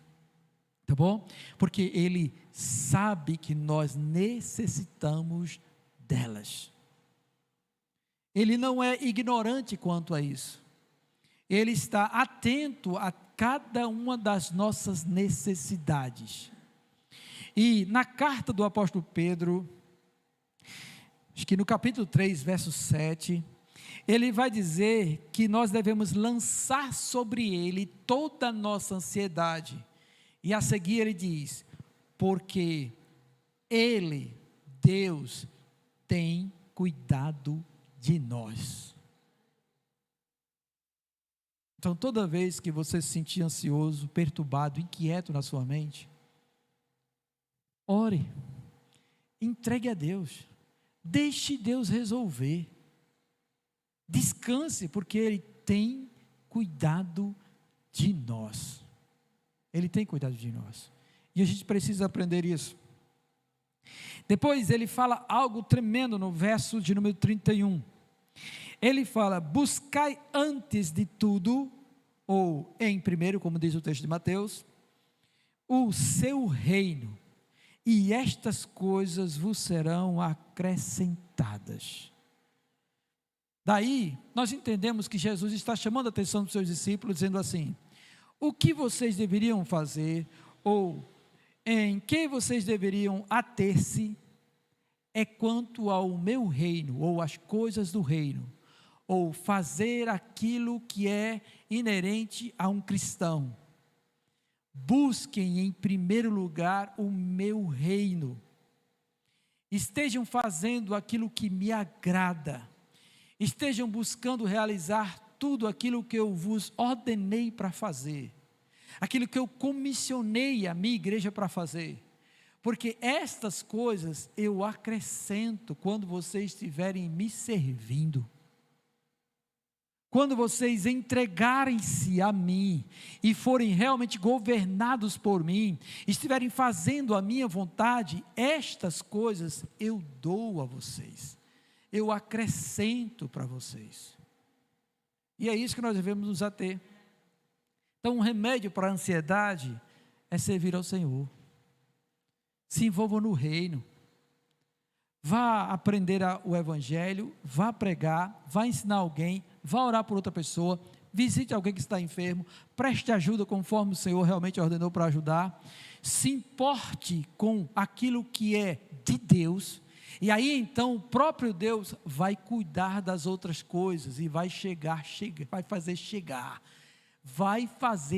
Tá bom? Porque Ele sabe que nós necessitamos delas. Ele não é ignorante quanto a isso. Ele está atento a cada uma das nossas necessidades. E na carta do apóstolo Pedro, acho que no capítulo 3, verso 7, ele vai dizer que nós devemos lançar sobre ele toda a nossa ansiedade. E a seguir ele diz: porque ele, Deus, tem cuidado de nós. Então, toda vez que você se sentir ansioso, perturbado, inquieto na sua mente, ore, entregue a Deus, Deixe Deus resolver. Descanse, porque Ele tem cuidado de nós. Ele tem cuidado de nós. E a gente precisa aprender isso. Depois ele fala algo tremendo no verso de número 31. Ele fala: buscai antes de tudo, ou em primeiro, como diz o texto de Mateus, o seu reino, e estas coisas vos serão acrescentadas. Daí, nós entendemos que Jesus está chamando a atenção dos seus discípulos, dizendo assim: o que vocês deveriam fazer, ou em que vocês deveriam ater-se, é quanto ao meu reino, ou às coisas do reino, ou fazer aquilo que é inerente a um cristão. Busquem em primeiro lugar o meu reino, estejam fazendo aquilo que me agrada, estejam buscando realizar tudo aquilo que eu vos ordenei para fazer, aquilo que eu comissionei a minha igreja para fazer, porque estas coisas eu acrescento quando vocês estiverem me servindo. Quando vocês entregarem-se a mim e forem realmente governados por mim, estiverem fazendo a minha vontade, estas coisas eu dou a vocês, eu acrescento para vocês. E é isso que nós devemos nos ater. Então, um remédio para a ansiedade é servir ao Senhor. Se envolva no reino. Vá aprender o evangelho, vá pregar, vá ensinar alguém, vá orar por outra pessoa, visite alguém que está enfermo, preste ajuda conforme o Senhor realmente ordenou para ajudar, se importe com aquilo que é de Deus, e aí então o próprio Deus vai cuidar das outras coisas e vai fazer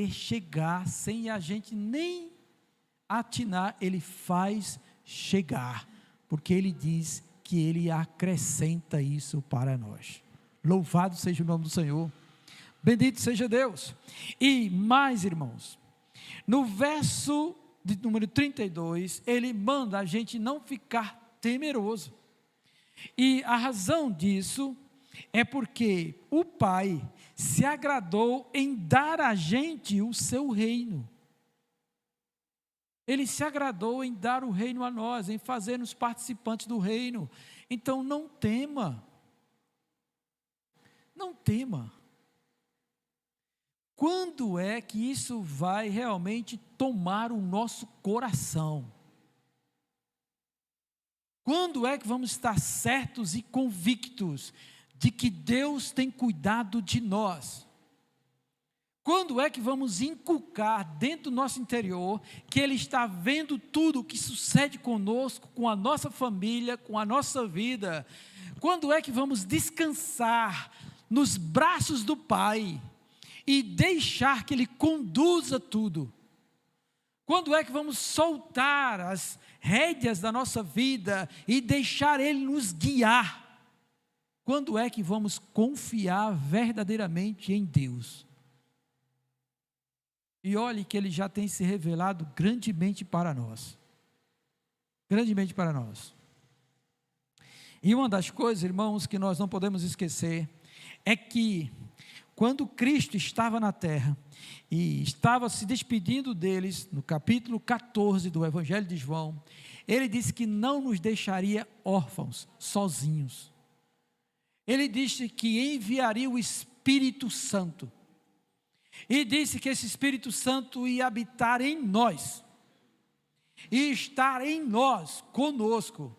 chegar sem a gente nem atinar, Ele faz chegar, porque Ele diz que Ele acrescenta isso para nós. Louvado seja o nome do Senhor, bendito seja Deus. E mais, irmãos, no verso de número 32, Ele manda a gente não ficar temeroso, e a razão disso é porque o Pai se agradou em dar a gente o seu reino. Ele se agradou em dar o reino a nós, em fazer-nos participantes do reino. Então não tema. Não tema. Quando é que isso vai realmente tomar o nosso coração? Quando é que vamos estar certos e convictos de que Deus tem cuidado de nós? Quando é que vamos inculcar dentro do nosso interior que Ele está vendo tudo o que sucede conosco, com a nossa família, com a nossa vida? Quando é que vamos descansar nos braços do Pai e deixar que Ele conduza tudo? Quando é que vamos soltar as rédeas da nossa vida e deixar Ele nos guiar? Quando é que vamos confiar verdadeiramente em Deus? E olhe que Ele já tem se revelado grandemente para nós. Grandemente para nós. E uma das coisas, irmãos, que nós não podemos esquecer, é que quando Cristo estava na terra, e estava se despedindo deles, no capítulo 14 do Evangelho de João, Ele disse que não nos deixaria órfãos, sozinhos. Ele disse que enviaria o Espírito Santo. E disse que esse Espírito Santo ia habitar em nós, e estar em nós, conosco.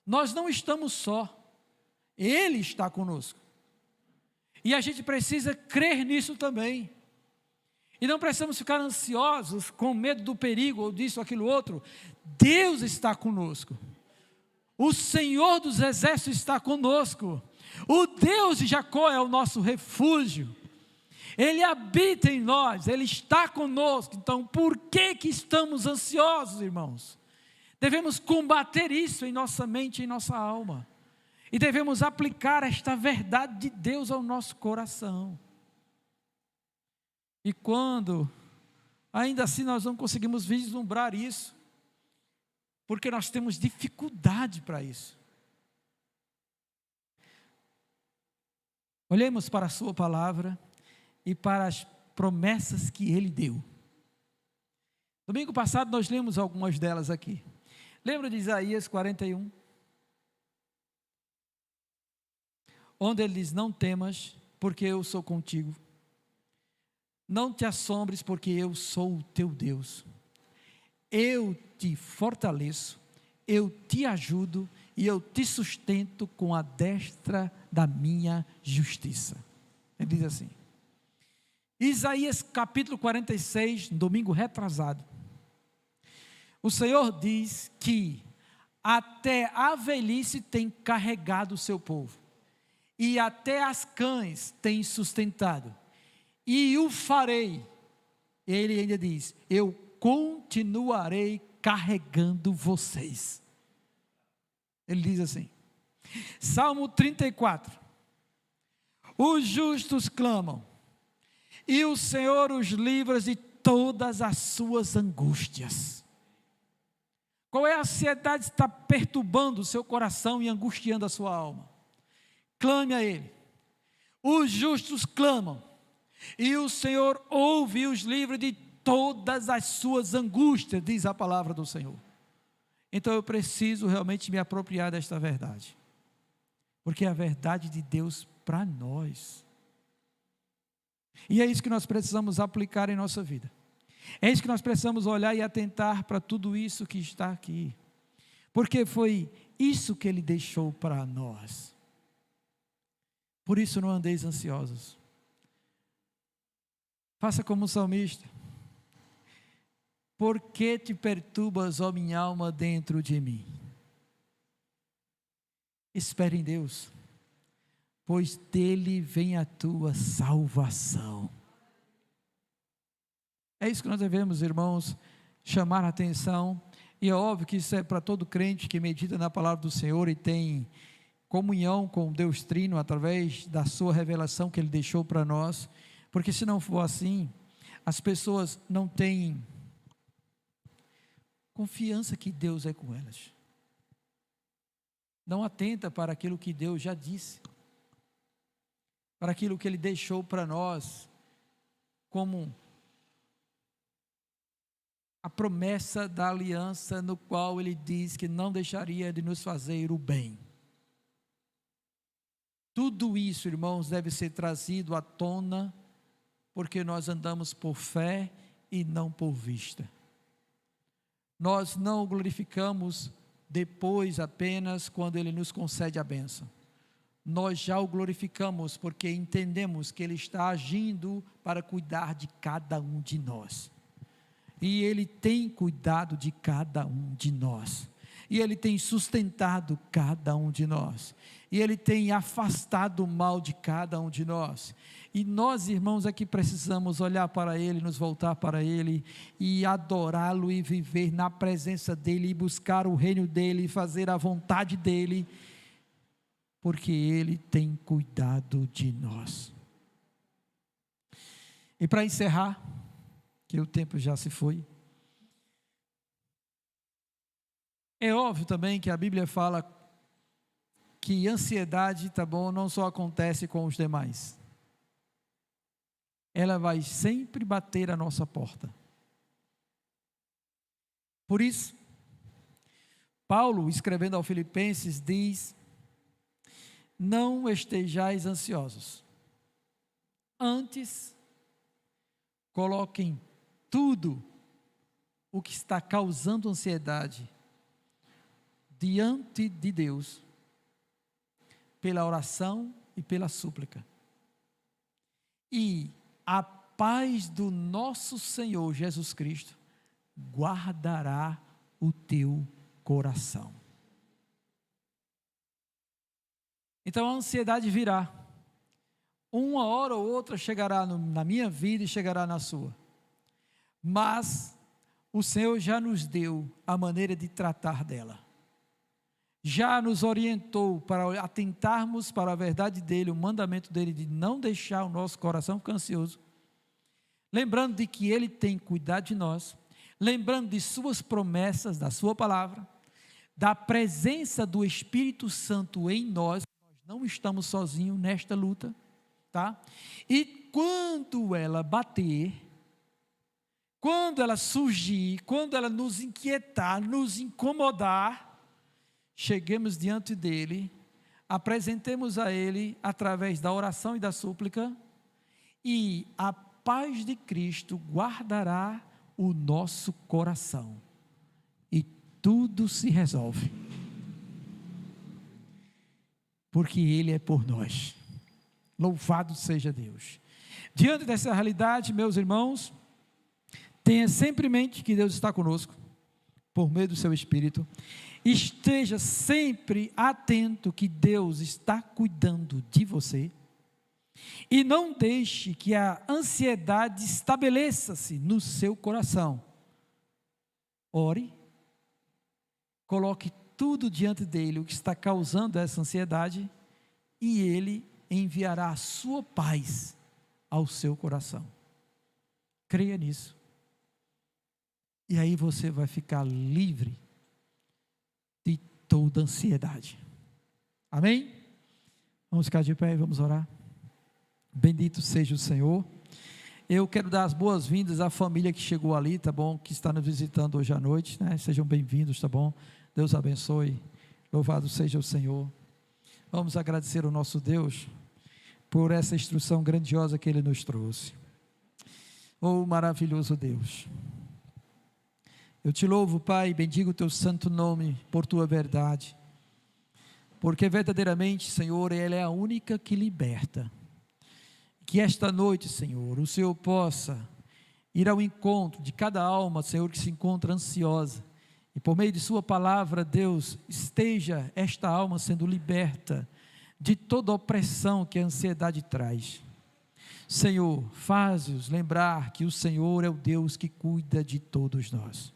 Nós não estamos só, Ele está conosco, e a gente precisa crer nisso também, e não precisamos ficar ansiosos, com medo do perigo, ou disso, ou aquilo outro. Deus está conosco, o Senhor dos Exércitos está conosco, o Deus de Jacó é o nosso refúgio, Ele habita em nós, Ele está conosco. Então por que estamos ansiosos, irmãos? Devemos combater isso em nossa mente e em nossa alma, e devemos aplicar esta verdade de Deus ao nosso coração. E quando, ainda assim nós não conseguimos vislumbrar isso, porque nós temos dificuldade para isso, Olhemos para a sua palavra e para as promessas que ele deu. Domingo passado nós lemos algumas delas aqui. Lembra de Isaías 41? Onde ele diz: não temas, porque eu sou contigo. Não te assombres, porque eu sou o teu Deus. Eu te fortaleço, eu te ajudo e eu te sustento com a destra da minha justiça. Ele diz assim. Isaías capítulo 46, domingo retrasado. O Senhor diz que até a velhice tem carregado o seu povo, e até as cães tem sustentado, e o farei. Ele ainda diz: eu continuarei carregando vocês. Ele diz assim, Salmo 34, os justos clamam, e o Senhor os livra de todas as suas angústias. Qual é a ansiedade que está perturbando o seu coração e angustiando a sua alma? Clame a Ele. Os justos clamam, e o Senhor ouve e os livra de todas as suas angústias, diz a palavra do Senhor. Então eu preciso realmente me apropriar desta verdade, porque é a verdade de Deus para nós. E é isso que nós precisamos aplicar em nossa vida. É isso que nós precisamos olhar e atentar para tudo isso que está aqui, porque foi isso que Ele deixou para nós. Por isso não andeis ansiosos. Faça como o salmista. Por que te perturbas, ó minha alma, dentro de mim? Espere em Deus, pois dele vem a tua salvação. É isso que nós devemos, irmãos, chamar a atenção. E é óbvio que isso é para todo crente que medita na palavra do Senhor e tem comunhão com Deus Trino através da sua revelação que Ele deixou para nós. Porque se não for assim, as pessoas não têm confiança que Deus é com elas. Não atenta para aquilo que Deus já disse, para aquilo que Ele deixou para nós, como a promessa da aliança, no qual Ele diz que não deixaria de nos fazer o bem. Tudo isso, irmãos, deve ser trazido à tona, porque nós andamos por fé e não por vista. Nós não o glorificamos depois apenas quando Ele nos concede a bênção. Nós já o glorificamos porque entendemos que Ele está agindo para cuidar de cada um de nós. E Ele tem cuidado de cada um de nós. E Ele tem sustentado cada um de nós. E Ele tem afastado o mal de cada um de nós. E nós, irmãos, aqui precisamos olhar para Ele, nos voltar para Ele e adorá-lo e viver na presença dEle e buscar o reino dEle e fazer a vontade dEle, porque Ele tem cuidado de nós. E para encerrar, que o tempo já se foi, é óbvio também que a Bíblia fala que ansiedade, tá bom, não só acontece com os demais. Ela vai sempre bater a nossa porta. Por isso, Paulo, escrevendo aos Filipenses, diz: não estejais ansiosos. Antes, coloquem tudo o que está causando ansiedade diante de Deus, pela oração e pela súplica. E a paz do nosso Senhor Jesus Cristo guardará o teu coração. Então a ansiedade virá. Uma hora ou outra chegará na minha vida e chegará na sua. Mas o Senhor já nos deu a maneira de tratar dela. Já nos orientou para atentarmos para a verdade dEle, o mandamento dEle de não deixar o nosso coração ficar ansioso. Lembrando de que Ele tem cuidado de nós. Lembrando de suas promessas, da sua palavra. Da presença do Espírito Santo em nós. Nós não estamos sozinhos nesta luta. tá? E quando ela bater, quando ela surgir, quando ela nos inquietar, nos incomodar, cheguemos diante dele, apresentemos a ele através da oração e da súplica, e a paz de Cristo guardará o nosso coração, e tudo se resolve, porque ele é por nós. Louvado seja Deus. Diante dessa realidade, meus irmãos, tenha sempre em mente que Deus está conosco, por meio do seu Espírito. Esteja sempre atento que Deus está cuidando de você. E não deixe que a ansiedade estabeleça-se no seu coração. Ore, coloque tudo diante dele, o que está causando essa ansiedade, e ele enviará a sua paz ao seu coração. Creia nisso. E aí você vai ficar livre de toda ansiedade. Amém? Vamos ficar de pé e vamos orar. Bendito seja o Senhor. Eu quero dar as boas-vindas à família que chegou ali, tá bom? Que está nos visitando hoje à noite, né? Sejam bem-vindos, tá bom? Deus abençoe. Louvado seja o Senhor. Vamos agradecer ao nosso Deus por essa instrução grandiosa que Ele nos trouxe. Oh, maravilhoso Deus. Eu te louvo, Pai, bendigo o teu santo nome por tua verdade, porque verdadeiramente, Senhor, ela é a única que liberta. Que esta noite, Senhor, o Senhor possa ir ao encontro de cada alma, Senhor, que se encontra ansiosa, e por meio de sua palavra, Deus, esteja esta alma sendo liberta de toda opressão que a ansiedade traz. Senhor, faz-os lembrar que o Senhor é o Deus que cuida de todos nós.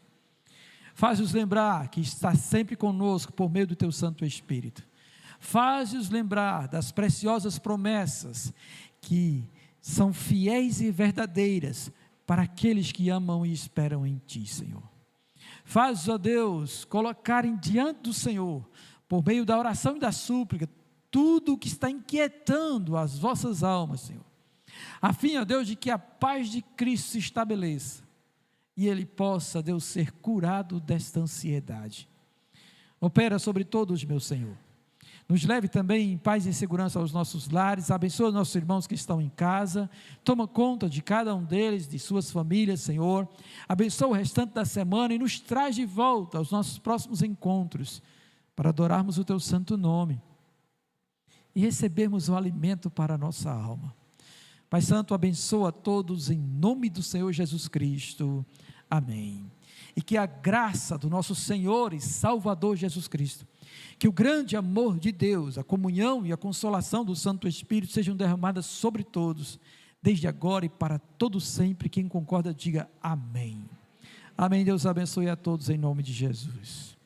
Faz-os lembrar que está sempre conosco por meio do teu Santo Espírito. Faz-os lembrar das preciosas promessas que são fiéis e verdadeiras para aqueles que amam e esperam em Ti, Senhor. Faz-os, ó Deus, colocarem diante do Senhor, por meio da oração e da súplica, tudo o que está inquietando as vossas almas, Senhor, a fim, ó Deus, de que a paz de Cristo se estabeleça, e Ele possa, Deus, ser curado desta ansiedade. Opera sobre todos, meu Senhor. Nos leve também em paz e segurança aos nossos lares, abençoa nossos irmãos que estão em casa, toma conta de cada um deles, de suas famílias, Senhor, abençoa o restante da semana e nos traz de volta aos nossos próximos encontros, para adorarmos o Teu santo nome, e recebermos o alimento para a nossa alma. Pai Santo, abençoa a todos em nome do Senhor Jesus Cristo, amém. E que a graça do nosso Senhor e Salvador Jesus Cristo, que o grande amor de Deus, a comunhão e a consolação do Santo Espírito sejam derramadas sobre todos, desde agora e para todo sempre. Quem concorda diga amém. Amém. Deus abençoe a todos em nome de Jesus.